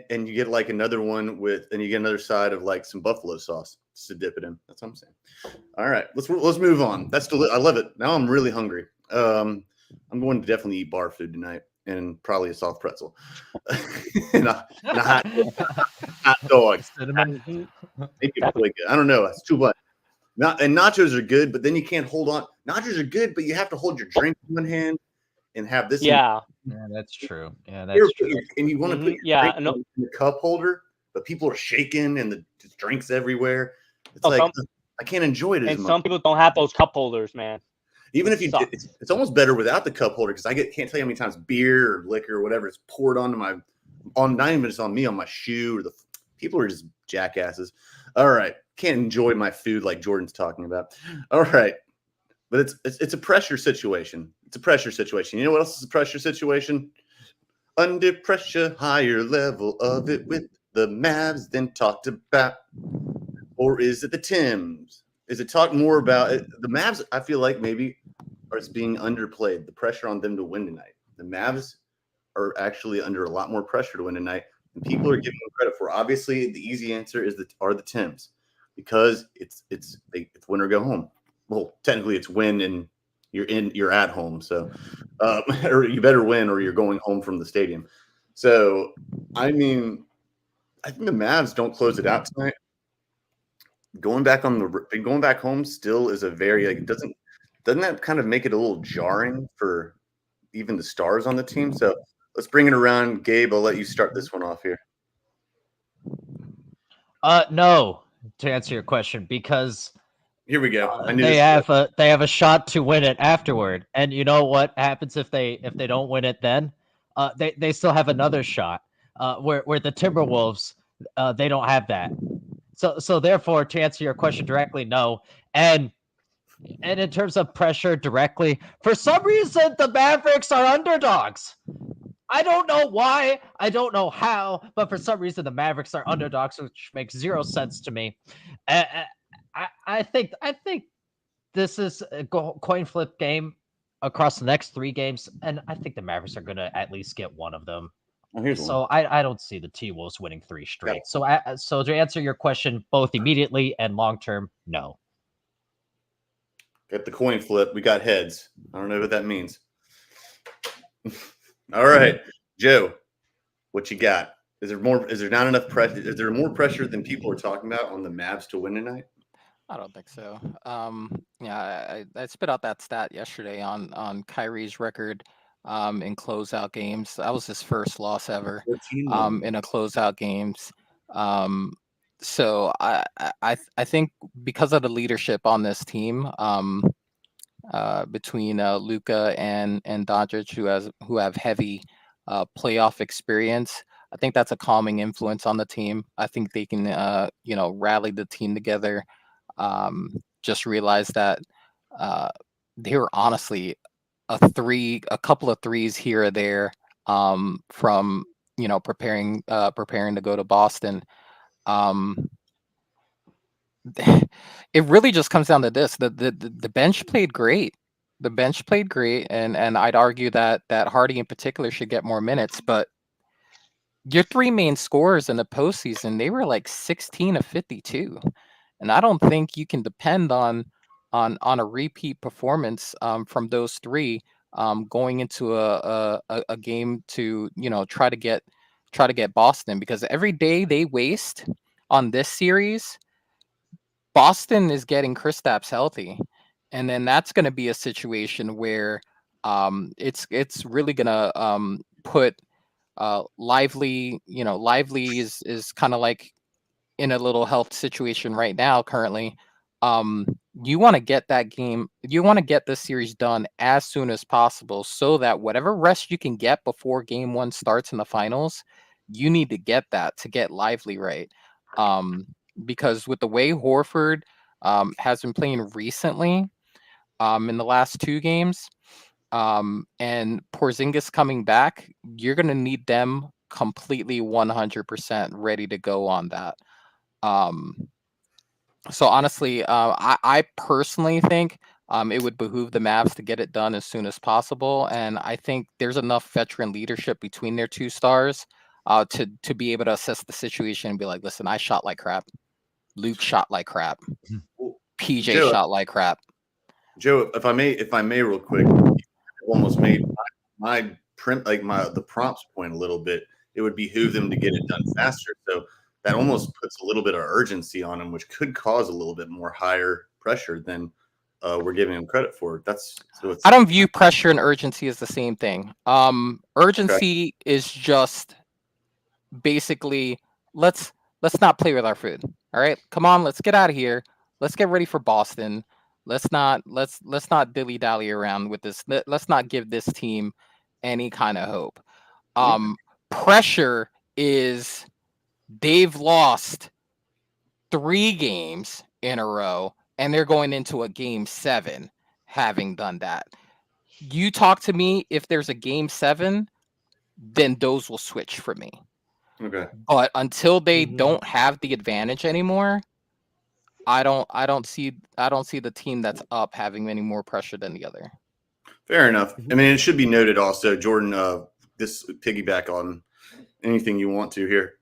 and you get like another one and you get another side of like some buffalo sauce just to dip it in. That's what I'm saying. All right, let's move on. That's I love it. Now I'm really hungry. I'm going to definitely eat bar food tonight and probably a soft pretzel and a hot dog. Cinnamon. Maybe a really good. I don't know. That's too much. And nachos are good, but then you can't hold on. Nachos are good, but you have to hold your drink in one hand and have this. Yeah. Yeah, that's true. Yeah, that's true. And you want to put your Yeah, drink in the cup holder, but people are shaking and the drinks everywhere. It's Oh, like I can't enjoy it as And much. some people don't have those cup holders, man. Even if you, sucks. it's almost better without the cup holder because can't tell you how many times beer or liquor or whatever is poured onto not even just on me, on my shoe, or people are just jackasses. All right, can't enjoy my food like Jordan's talking about. All right, but it's a pressure situation. It's a pressure situation. You know what else is a pressure situation? Under pressure, higher level of it with the Mavs than talked about, or is it the Timbs? Is it talk more about it? The Mavs? I feel like maybe are being underplayed. The pressure on them to win tonight. The Mavs are actually under a lot more pressure to win tonight than people are giving them credit for. Obviously, the easy answer are the Timbs because it's win or go home. Well, technically, it's win and you're at home. So, or you better win or you're going home from the stadium. So, I mean, I think the Mavs don't close it out tonight. Going back home still is a very doesn't that kind of make it a little jarring for even the stars on the team? So let's bring it around. Gabe, I'll let you start this one off here. No, to answer your question, because here we go. They have a shot to win it afterward, and you know what happens if they don't win it? Then they still have another shot. Where the Timberwolves they don't have that. So therefore, to answer your question directly, no. And in terms of pressure directly, for some reason the Mavericks are underdogs. I don't know why, I don't know how, but for some reason the Mavericks are underdogs, which makes zero sense to me. I think this is a coin flip game across the next 3 games, and I think the Mavericks are going to at least get one of them. So I don't see the T-Wolves winning 3 straight. Yeah. So to answer your question, both immediately and long term, no. Got the coin flip. We got heads. I don't know what that means. All right, Joe, what you got? Is there not enough pressure? Is there more pressure than people are talking about on the Mavs to win tonight? I don't think so. Yeah, I spit out that stat yesterday on Kyrie's record in closeout games. That was his first loss ever in a closeout games. So I think because of the leadership on this team, between Luka and Doncic, who have heavy playoff experience, I think that's a calming influence on the team. I think they can rally the team together. Just realize that they were honestly a couple of threes here or there from preparing to go to Boston. It really just comes down to this: the bench played great. The bench played great, and I'd argue that Hardy in particular should get more minutes. But your 3 main scorers in the postseason, they were like 16 of 52. And I don't think you can depend on a repeat performance from those 3 going into a game to try to get Boston, because every day they waste on this series, Boston is getting Kristaps healthy, and then that's going to be a situation where it's really going to put Lively. Lively is kind of like in a little health situation right now currently. You want to get this series done as soon as possible, so that whatever rest you can get before game 1 starts in the finals, you need to get that to get Lively right. Because with the way Horford has been playing recently, in the last 2 games, and Porzingis coming back, you're going to need them completely 100% ready to go on that. So honestly, I personally think it would behoove the Mavs to get it done as soon as possible, and I think there's enough veteran leadership between their 2 stars to be able to assess the situation and be like, listen, I shot like crap. Luke shot like crap. PJ Joe, shot like crap. Joe, if I may, real quick, you almost made the prompts point a little bit. It would behoove them to get it done faster. So that almost puts a little bit of urgency on them, which could cause a little bit more higher pressure than we're giving them credit for. I don't view pressure and urgency as the same thing. Urgency is just basically let's not play with our food. All right, come on, let's get out of here. Let's get ready for Boston. Let's not dilly dally around with this. Let's not give this team any kind of hope. Pressure is they've lost 3 games in a row, and they're going into a game 7 having done that. You talk to me if there's a game 7, then those will switch for me. Okay. But until they don't have the advantage anymore, I don't see the team that's up having any more pressure than the other. Fair enough. I mean, it should be noted also, Jordan, this piggyback on anything you want to here.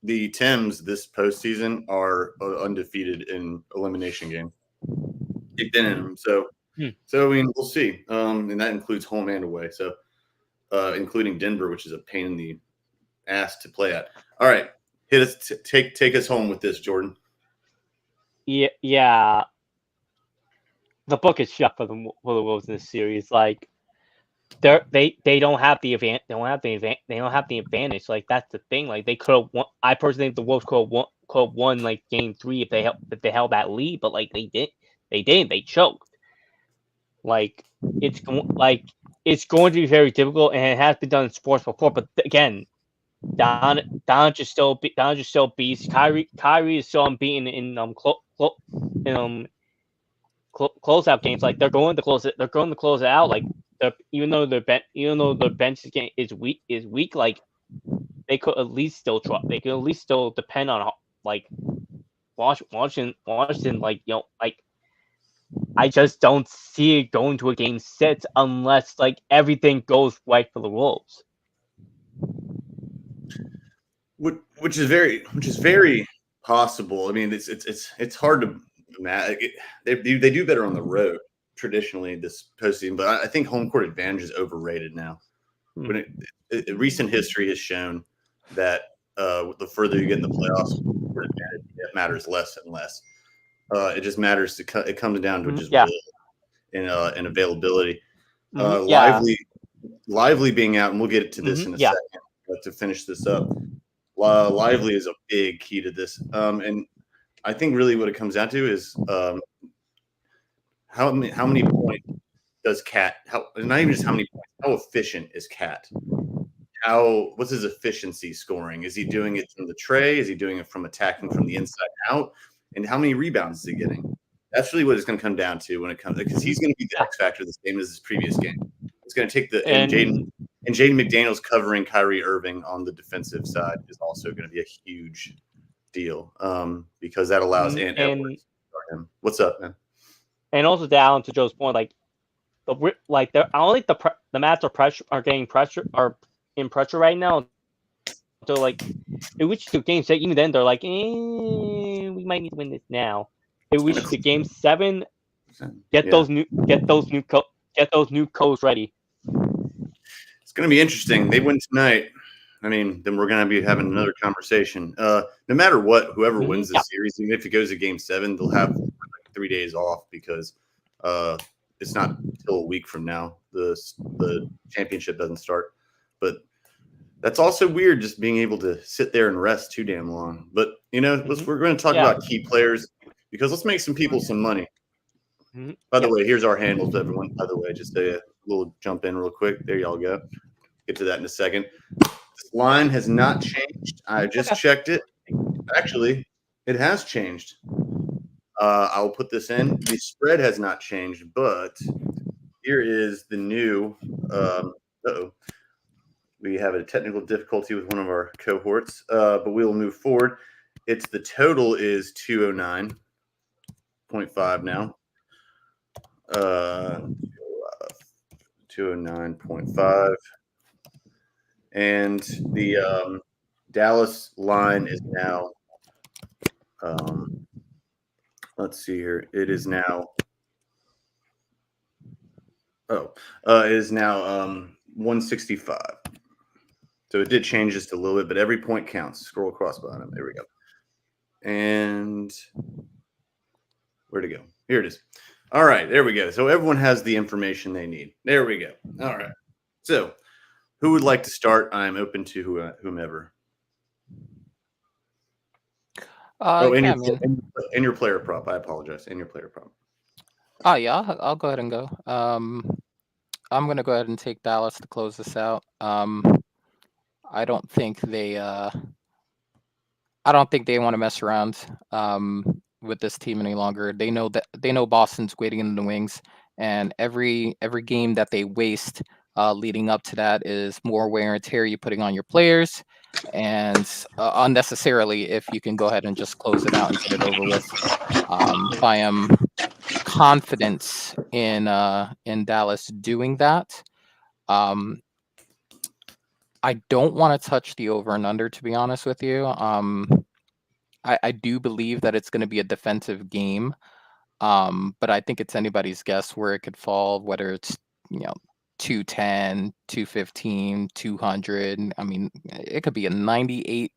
The Timbs this postseason are undefeated in elimination games. They've been in them. So I mean, we'll see. And that includes home and away. So including Denver, which is a pain in the ass to play at. All right. Hit us, take us home with this, Jordan. Yeah. The book is shut for the Wolves in this series. Like, they don't have the advantage. They don't have the advantage. Like, that's the thing. Like, they could have won. I personally think the Wolves could have won like game 3 if they held that lead, but like they didn't. They choked. Like, it's going to be very difficult, and it has been done in sports before. But again, Doncic still beats Kyrie is still unbeaten in closeout games. Like, they're going to close it out. Like, even though their bench is weak. Like, they could at least still try. They could at least still depend on like Washington. Like, like, I just don't see it going to a game 6 unless like everything goes right for the Wolves. Which is very possible. I mean, it's hard to imagine. They do better on the road traditionally this postseason, but I think home court advantage is overrated now. When recent history has shown that the further you get in the playoffs, it matters less and less. It just matters it comes down to just will and availability. Lively being out, and we'll get to this in a second to finish this up. Lively is a big key to this, and I think really what it comes down to is how many points does Cat? Not even just how many points. How efficient is Cat? What's his efficiency scoring? Is he doing it from the tray? Is he doing it from attacking from the inside out? And how many rebounds is he getting? That's really what it's going to come down to when it comes, because he's going to be the X factor of this game as his previous game. It's going to take and Jaden McDaniels covering Kyrie Irving on the defensive side is also going to be a huge deal because that allows Ant Edwards to start him. What's up, man? And also down to Joe's point, I don't think the Mavs are getting pressure in pressure right now. So like, it reached the game 6. Even then, they're like, we might need to win this now. It reached the game 7. Get those new get those new codes ready. It's going to be interesting. They win tonight. I mean, then we're going to be having another conversation. No matter what, whoever wins the series, even if it goes to Game 7, they'll have like 3 days off because it's not until a week from now. The championship doesn't start. But that's also weird, just being able to sit there and rest too damn long. But, we're going to talk about key players because let's make some people some money. By the way, here's our handles, everyone. By the way, just a little jump in real quick. There y'all go. Get to that in a second. This line has not changed. I just checked it. Actually, it has changed. I'll put this in. The spread has not changed, but here is the new. We have a technical difficulty with one of our cohorts, but we will move forward. The total is 209.5 now. 209.5. And the Dallas line is now, let's see here. It is now, it is now 165. So it did change just a little bit, but every point counts. Scroll across bottom. There we go. And where'd it go? Here it is. All right, there we go. So everyone has the information they need. There we go. All right. So who would like to start? I'm open to whomever. In your player prop. I apologize. In your player prop. Oh, yeah, I'll go ahead and go. I'm going to go ahead and take Dallas to close this out. I don't think they want to mess around with this team any longer. They know Boston's waiting in the wings, and every game that they waste leading up to that is more wear and tear you're putting on your players, and unnecessarily if you can go ahead and just close it out and get it over with. I am confident in Dallas doing that. I don't want to touch the over and under, to be honest with you. I do believe that it's going to be a defensive game, but I think it's anybody's guess where it could fall, whether it's 210, 215, 200. I mean, it could be a 98-86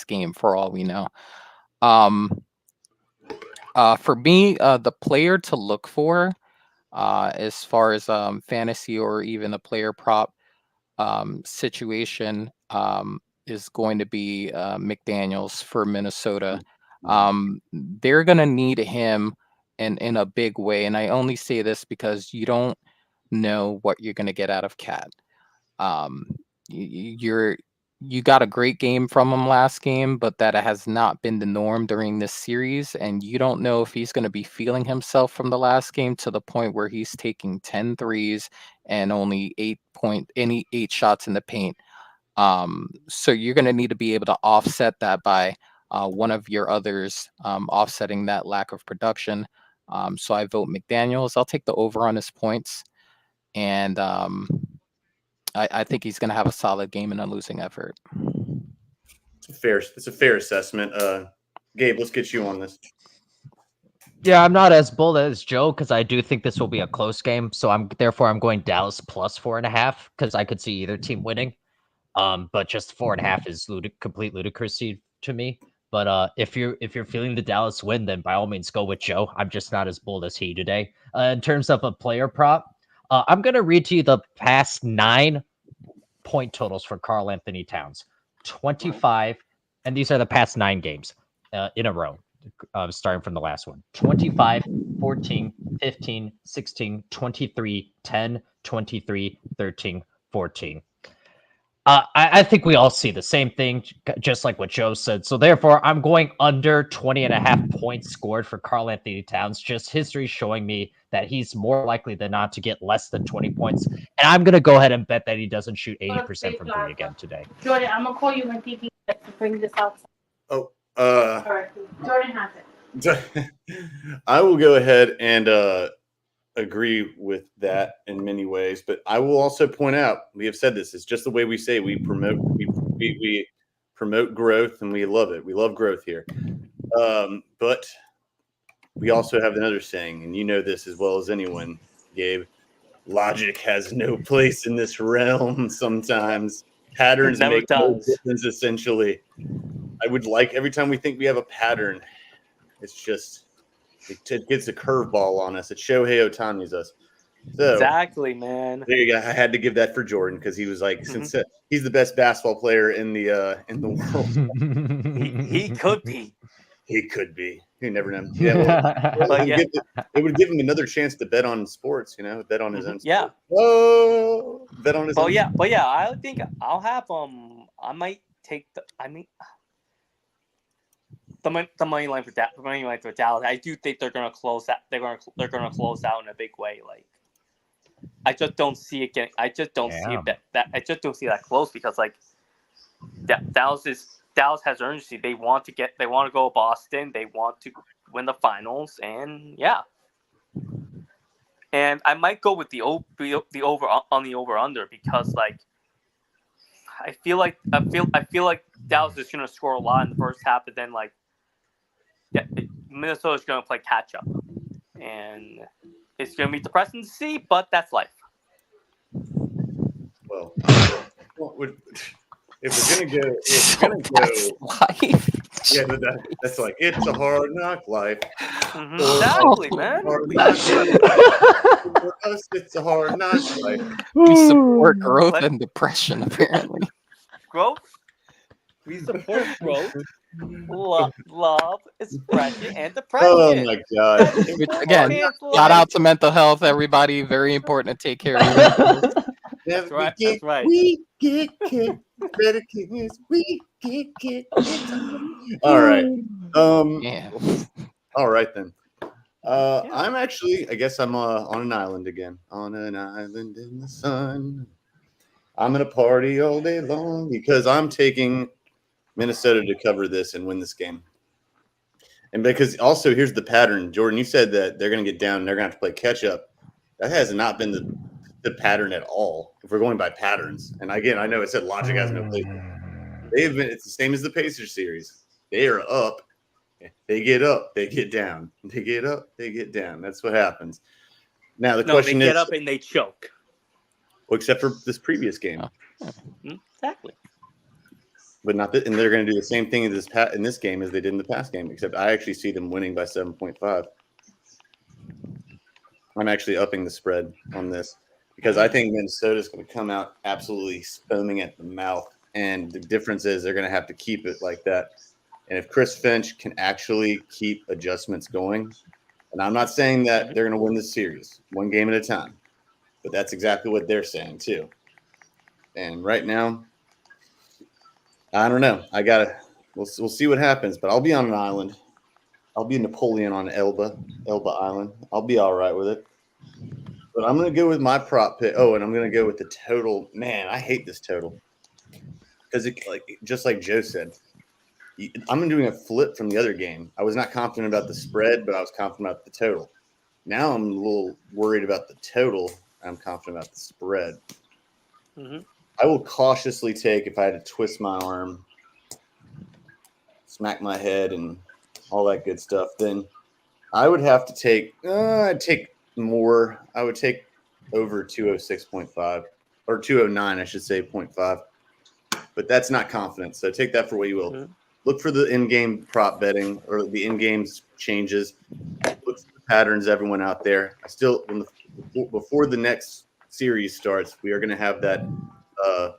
game for all we know. For me, the player to look for as far as fantasy or even a player prop situation is going to be McDaniels for Minnesota. They're going to need him in a big way. And I only say this because you don't know what you're going to get out of Cat. You got a great game from him last game, but that has not been the norm during this series. And you don't know if he's going to be feeling himself from the last game to the point where he's taking 10 threes and only 8 shots in the paint. So you're going to need to be able to offset that by one of your others offsetting that lack of production. So I vote McDaniels. I'll take the over on his points. And I think he's going to have a solid game and a losing effort. It's a fair assessment. Gabe, let's get you on this. Yeah, I'm not as bold as Joe because I do think this will be a close game. So I'm going Dallas plus 4.5 because I could see either team winning. But just 4.5 is complete ludicrousy to me. But if you're feeling the Dallas win, then by all means go with Joe. I'm just not as bold as he today. In terms of a player prop, I'm gonna read to you the past 9 point totals for Karl Anthony Towns. 25, and these are the past 9 games in a row. Starting from the last one. 25, 14, 15, 16, 23, 10, 23, 13, 14. I think we all see the same thing, just like what Joe said. So therefore, I'm going under 20.5 points scored for Karl Anthony Towns. Just history showing me that he's more likely than not to get less than 20 points. And I'm going to go ahead and bet that he doesn't shoot 80% from 3 again today. Jordan, I'm going to call you when PP to bring this out. Oh, Jordan has it. I will go ahead and agree with that in many ways, but I will also point out, we have said this, it's just the way we say we promote growth, and we love it. We love growth here. But we also have another saying, and you know this as well as anyone, Gabe. logic has no place in this realm sometimes. Patterns Never make no does. difference, essentially. I would like every time we think we have a pattern, it's just it gets a curveball on us. It Shohei Ohtani's us. So Exactly, man. there you go. I had to give that for Jordan because he was like, since he's the best basketball player in the world. He could be. He could be. You never know. Yeah, well, But yeah. it would give him another chance to bet on sports. Bet on his own. Yeah. Sport. Whoa, bet on his own. But yeah, I think I'll have I might take the money line for that. The money line for Dallas. I do think they're gonna close that. They're gonna close out in a big way. Like, I just don't see it getting. I just don't see it that. I just don't see that close because like, Dallas has urgency. They want to go Boston. They want to win the finals, and yeah. And I might go with the over on the over under because like I feel like Dallas is gonna score a lot in the first half, but then like Minnesota's gonna play catch up, and it's gonna be depressing to see, but that's life. Well, if we're gonna go, life. Yeah, but that's like it's a hard knock life. Exactly, man. For us, it's a hard knock life. We support growth and depression, apparently. Growth. We support growth. Love, expression, and depression. Oh my god! Which, again, shout out to mental health, everybody. Very important to take care of yourself. That's right. That's right. We get kicked. Better kids. We get kicked. All right. Yeah. All right then. I'm actually. I guess I'm on an island again. On an island in the sun. I'm gonna party all day long because I'm taking Minnesota to cover this and win this game. And because also here's the pattern, Jordan. You said that they're gonna get down and they're gonna have to play catch up. That has not been the pattern at all. If we're going by patterns, and again, I know it said logic has no place. They've been. It's the same as the Pacers series. They are up. They get up. They get down. They get up. They get down. That's what happens. Now the question is, they get up and they choke. Well, except for this previous game. Exactly. But not that, and they're going to do the same thing in this game as they did in the past game. Except I actually see them winning by 7.5. I'm actually upping the spread on this because I think Minnesota's going to come out absolutely foaming at the mouth, and the difference is they're going to have to keep it like that. And if Chris Finch can actually keep adjustments going, and I'm not saying that they're going to win this series one game at a time, but that's exactly what they're saying too. And right now, I don't know. We'll see what happens, but I'll be on an island. I'll be Napoleon on Elba Island. I'll be all right with it. But I'm going to go with my prop pick. Oh, and I'm going to go with the total. Man, I hate this total. Because just like Joe said, I'm doing a flip from the other game. I was not confident about the spread, but I was confident about the total. Now I'm a little worried about the total. I'm confident about the spread. Mm-hmm. I will cautiously take, if I had to twist my arm, smack my head, and all that good stuff, then I would have to take I'd take more. I would take over 206.5 or 209, I should say, 0.5. But that's not confidence. So take that for what you will. Mm-hmm. Look for the in-game prop betting or the in-game changes. Look for the patterns, everyone out there. Before the next series starts, we are going to have that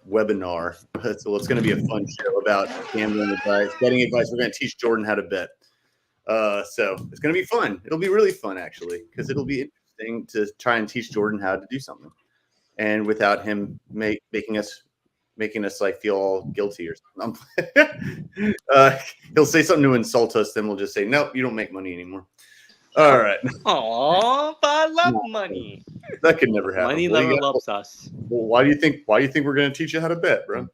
webinar. So it's going to be a fun show about gambling advice, betting advice. We're going to teach Jordan how to bet. So it's going to be fun. It'll be really fun, actually, because it'll be interesting to try and teach Jordan how to do something, and without him making us like feel all guilty or something. He'll say something to insult us, then we'll just say, "Nope, you don't make money anymore." All right. Aw, but I love money. That could never happen. Money never loves us. Well, why do you think we're going to teach you how to bet, bro?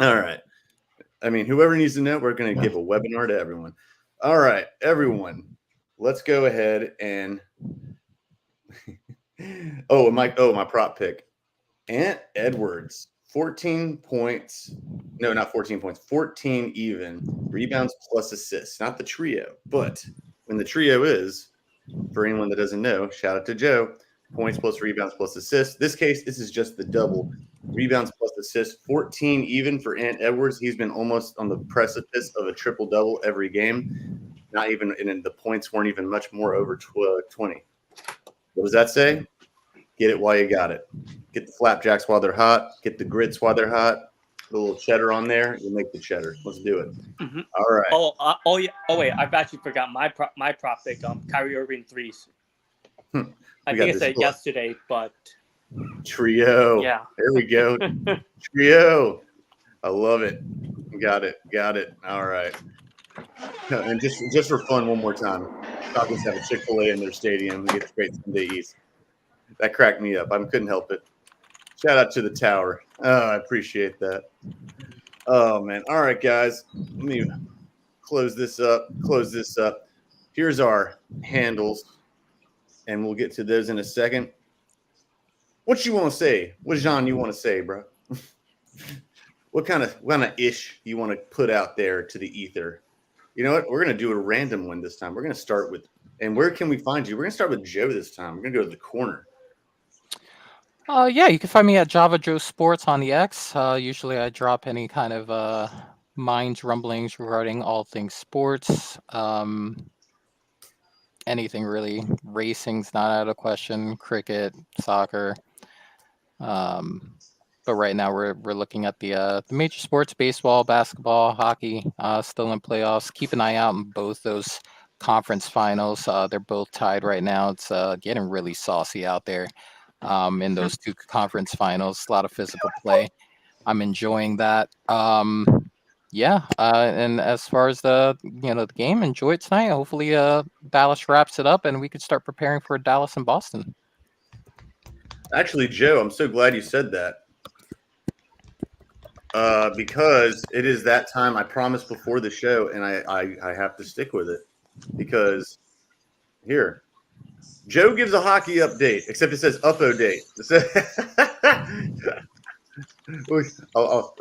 All right. I mean, whoever needs to know, we're going to give a webinar to everyone. All right, everyone. Let's go ahead and my prop pick. Ant Edwards, 14 points. No, not 14 points. 14 even. Rebounds plus assists. Not the trio, but when the trio is, for anyone that doesn't know, shout out to Joe, points plus rebounds plus assists. This case, this is just the double. Rebounds plus assists, 14 even for Ant Edwards. He's been almost on the precipice of a triple-double every game. Not even, and the points weren't even much more over 20. What does that say? Get it while you got it. Get the flapjacks while they're hot. Get the grits while they're hot. Put a little cheddar on there. You make the cheddar. Let's do it. Mm-hmm. All right. Oh yeah. Oh wait, I've actually forgot my prop pick. Kyrie Irving threes. I think I said yesterday, but trio. Yeah. There we go. Trio. I love it. Got it. All right. And just for fun, one more time. Falcons have a Chick-fil-A in their stadium. We get straight Sunday East. That cracked me up. I couldn't help it. Shout out to the tower. Oh, I appreciate that. Oh, man. All right, guys. Let me close this up. Here's our handles, and we'll get to those in a second. What you want to say? What genre you want to say, bro? What kind of ish you want to put out there to the ether? You know what? We're going to do a random one this time. We're going to start with, and where can we find you? We're going to start with Joe this time. We're going to go to the corner. Yeah, you can find me at Java Joe Sports on the X. Usually I drop any kind of minds rumblings regarding all things sports. Anything really. Racing's not out of question. Cricket, soccer. But right now we're looking at the major sports: baseball, basketball, hockey, still in playoffs. Keep an eye out on both those conference finals. They're both tied right now. It's getting really saucy out there in those two conference finals. A lot of physical play. I'm enjoying that. Yeah, and as far as the game, enjoy it tonight. Hopefully, Dallas wraps it up and we could start preparing for Dallas and Boston. Actually, Joe, I'm so glad you said that. Because it is that time I promised before the show, and I have to stick with it. Because here, Joe gives a hockey update, except it says uppo date.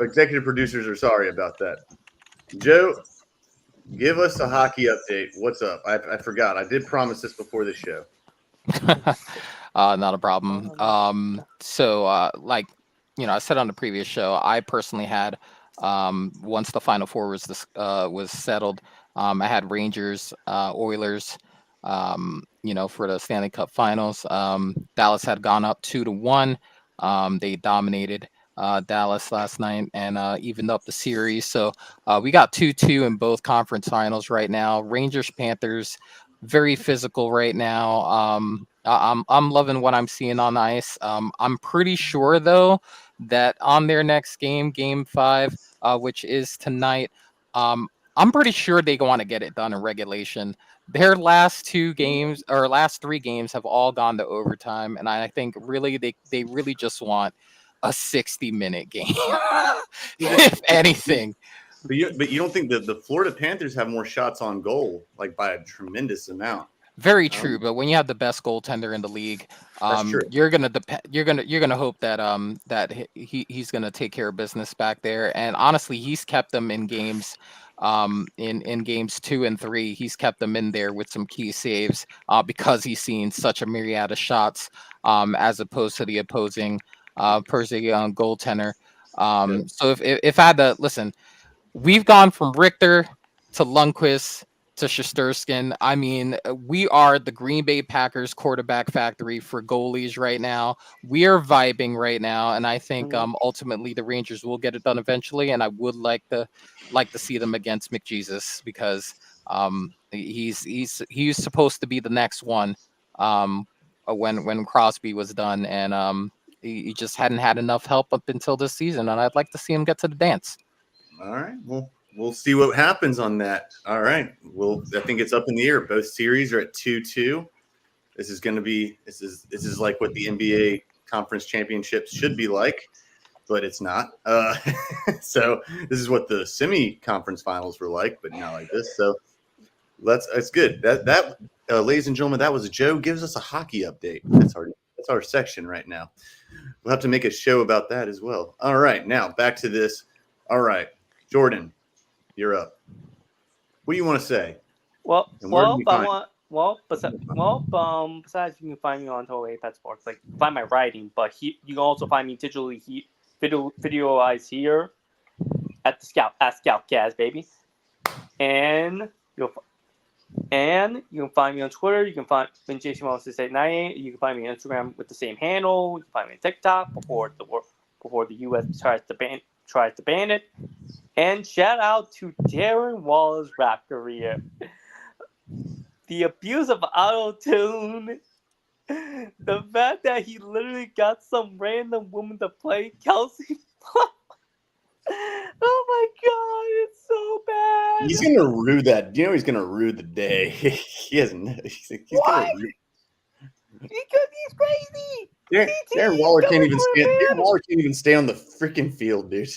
Executive producers are sorry about that. Joe, give us a hockey update. What's up? I forgot. I did promise this before the show. Not a problem. So I said on the previous show, I personally had once the Final Four was settled, I had Rangers, Oilers, for the Stanley Cup Finals. Dallas had gone up 2-1. They dominated Dallas last night and evened up the series. So we got 2-2 in both conference finals right now. Rangers, Panthers, very physical right now. I'm loving what I'm seeing on ice. I'm pretty sure though that on their next game, Game 5, which is tonight, I'm pretty sure they want to get it done in regulation. Their last 3 games have all gone to overtime, and I think really they really just want a 60-minute game, if anything. But you don't think that the Florida Panthers have more shots on goal, like by a tremendous amount? Very true, but when you have the best goaltender in the league, you're gonna hope that that he's gonna take care of business back there. And honestly, he's kept them in games, in games 2 and 3. He's kept them in there with some key saves, because he's seen such a myriad of shots, as opposed to the opposing goaltender. So if I had to listen, we've gone from Richter to Lundqvist to Shesterkin. I mean, we are the Green Bay Packers quarterback factory for goalies right now. We are vibing right now, and I think ultimately the Rangers will get it done eventually. And I would like to see them against McJesus, because he's supposed to be the next one. When Crosby was done, and he just hadn't had enough help up until this season, and I'd like to see him get to the dance. All right, well, we'll see what happens on that. All right, I think it's up in the air. Both series are at 2-2. This is going to be this is like what the NBA conference championships should be like, but it's not. So this is what the semi-conference finals were like, but not like this. So it's good. That ladies and gentlemen, that was Joe gives us a hockey update. That's our section right now. We'll have to make a show about that as well. All right, now back to this. All right, Jordan, you're up. What do you want to say? Well, besides you can find me on Total Apex Sports, like find my writing, but you can also find me digitally videoized here at ScOutCast, baby. And you can find me on Twitter. You can find when Jason wants to say 98. You can find me on Instagram with the same handle. You can find me on TikTok before the U.S. tries to ban it. And shout out to Darren Wallace's rap career. The abuse of auto-tune. The fact that he literally got some random woman to play Kelsey. Oh my god, it's so bad. He's gonna rue that. You know he's gonna rue the day. He hasn't. He's gonna rue. Because he's crazy. Darren Waller can't even stand. Darren Waller can't even stay on the freaking field, dude.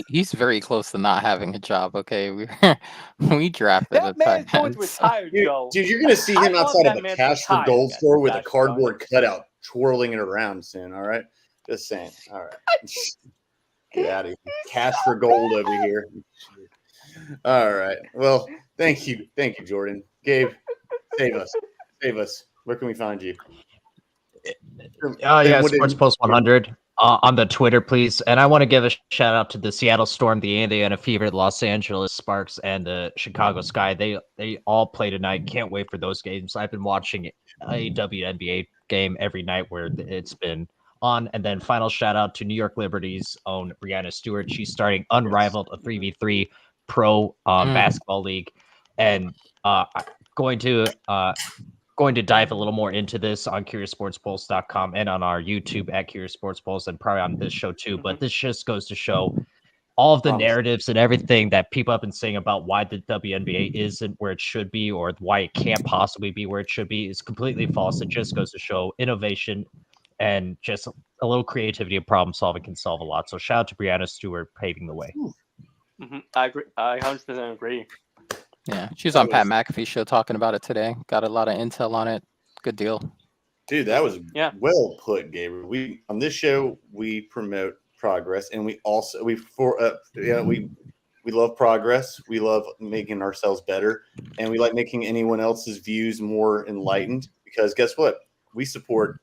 He's very close to not having a job. Okay, we drafted that man's going to retire, Joe. Dude, you're gonna see him outside of a Cash for Gold store with a cardboard cutout, twirling it around soon. All right, just saying. All right, get out of here. Cash for Gold over here. All right. Well, thank you, Jordan. Gabe, save us. Where can we find you? Sports Post 100 on the Twitter, please. And I want to give a shout out to the Seattle Storm, the Indiana Fever, the Los Angeles Sparks, and the Chicago Sky. They all play tonight. Can't wait for those games. I've been watching a WNBA game every night where it's been on. And then final shout out to New York Liberty's own Brianna Stewart. She's starting Unrivaled, a 3v3 pro basketball league, and going to dive a little more into this on CuriousSportsPulse.com and on our YouTube at Curious Sports Pulse, and probably on this show too. But this just goes to show all of the narratives and everything that people have been saying about why the WNBA isn't where it should be, or why it can't possibly be where it should be, is completely false. It just goes to show innovation and just a little creativity and problem solving can solve a lot. So shout out to Brianna Stewart paving the way. I agree. I 100% agree. Yeah, she's on Pat McAfee's show talking about it today. Got a lot of intel on it. Good deal. Dude, that was well put, Gabriel. We on this show we promote progress, and we also we love progress. We love making ourselves better, and we like making anyone else's views more enlightened. Because guess what? We support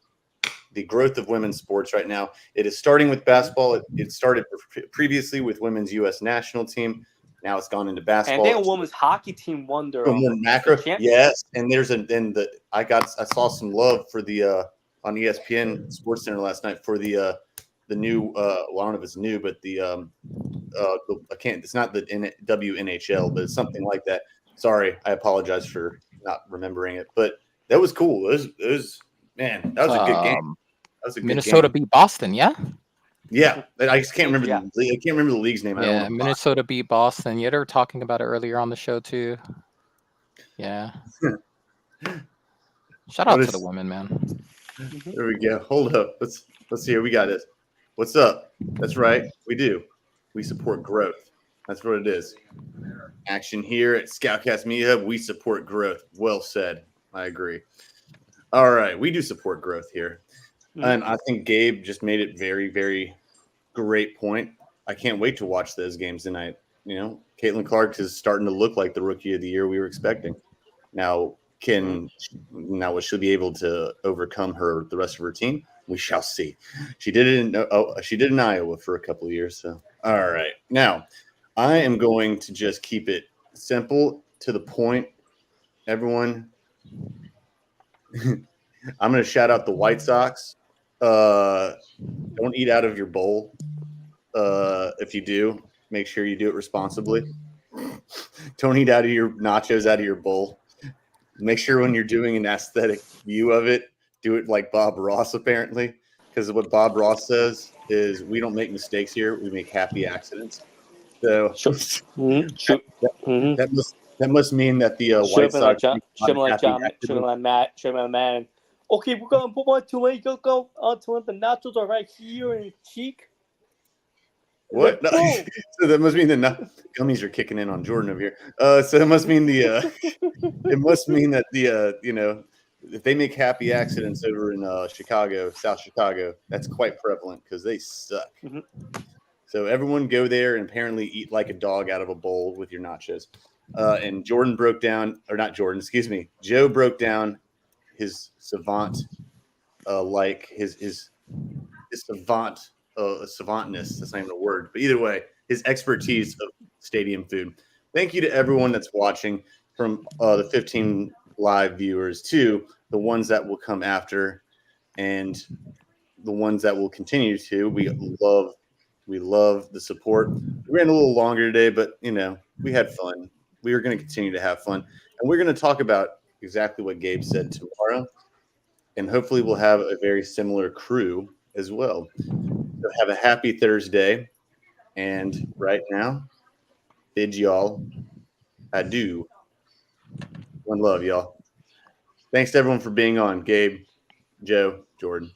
the growth of women's sports right now. It is starting with basketball. It started previously with women's U.S. national team. Now it's gone into basketball. And then a women's hockey team won their macro. Yes, and I saw some love for the on ESPN Sports Center last night for the new I don't know if it's new, but it's not the WNHL, but it's something like that. Sorry, I apologize for not remembering it, but that was cool. It was man, that was a good game. That was a good Minnesota beat Boston, yeah. Yeah, I just can't remember. I can't remember the league's name. Yeah, Minnesota beat Boston. Yeah, they were talking about it earlier on the show too. Yeah. Shout out to the women, man. There we go. Hold up. Let's see here. We got it. What's up? That's right. We do. We support growth. That's what it is. Action here at ScOutCast Media Hub. We support growth. Well said. I agree. All right, we do support growth here. And I think Gabe just made it very, very great point. I can't wait to watch those games tonight. You know, Caitlin Clark is starting to look like the rookie of the year we were expecting. Now, will she be able to overcome the rest of her team? We shall see. She did it in Iowa for a couple of years. So, all right. Now, I am going to just keep it simple, to the point. Everyone, I'm going to shout out the White Sox. Don't eat out of your bowl. If you do, make sure you do it responsibly. Don't eat out of your nachos out of your bowl. Make sure when you're doing an aesthetic view of it, do it like Bob Ross, apparently, because what Bob Ross says is we don't make mistakes here. We make happy accidents. So that must mean that the White Sox man. Okay, we're gonna move on to it. Go on to the nachos are right here in cheek. What? No. So that must mean the gummies are kicking in on Jordan over here. So it must mean it must mean that if they make happy accidents over in Chicago, South Chicago, that's quite prevalent because they suck. So everyone go there and apparently eat like a dog out of a bowl with your nachos. And Jordan broke down, or not Jordan, excuse me, Joe broke down his savant, like his savantness. That's not even a word, but either way, his expertise of stadium food. Thank you to everyone that's watching, from the 15 live viewers to the ones that will come after, and the ones that will continue to. We love the support. We ran a little longer today, but we had fun. We are going to continue to have fun, and we're going to talk about exactly what Gabe said tomorrow, and hopefully we'll have a very similar crew as well. So have a happy Thursday, and right now, bid y'all adieu. One love, y'all. Thanks to everyone for being on. Gabe, Joe, Jordan.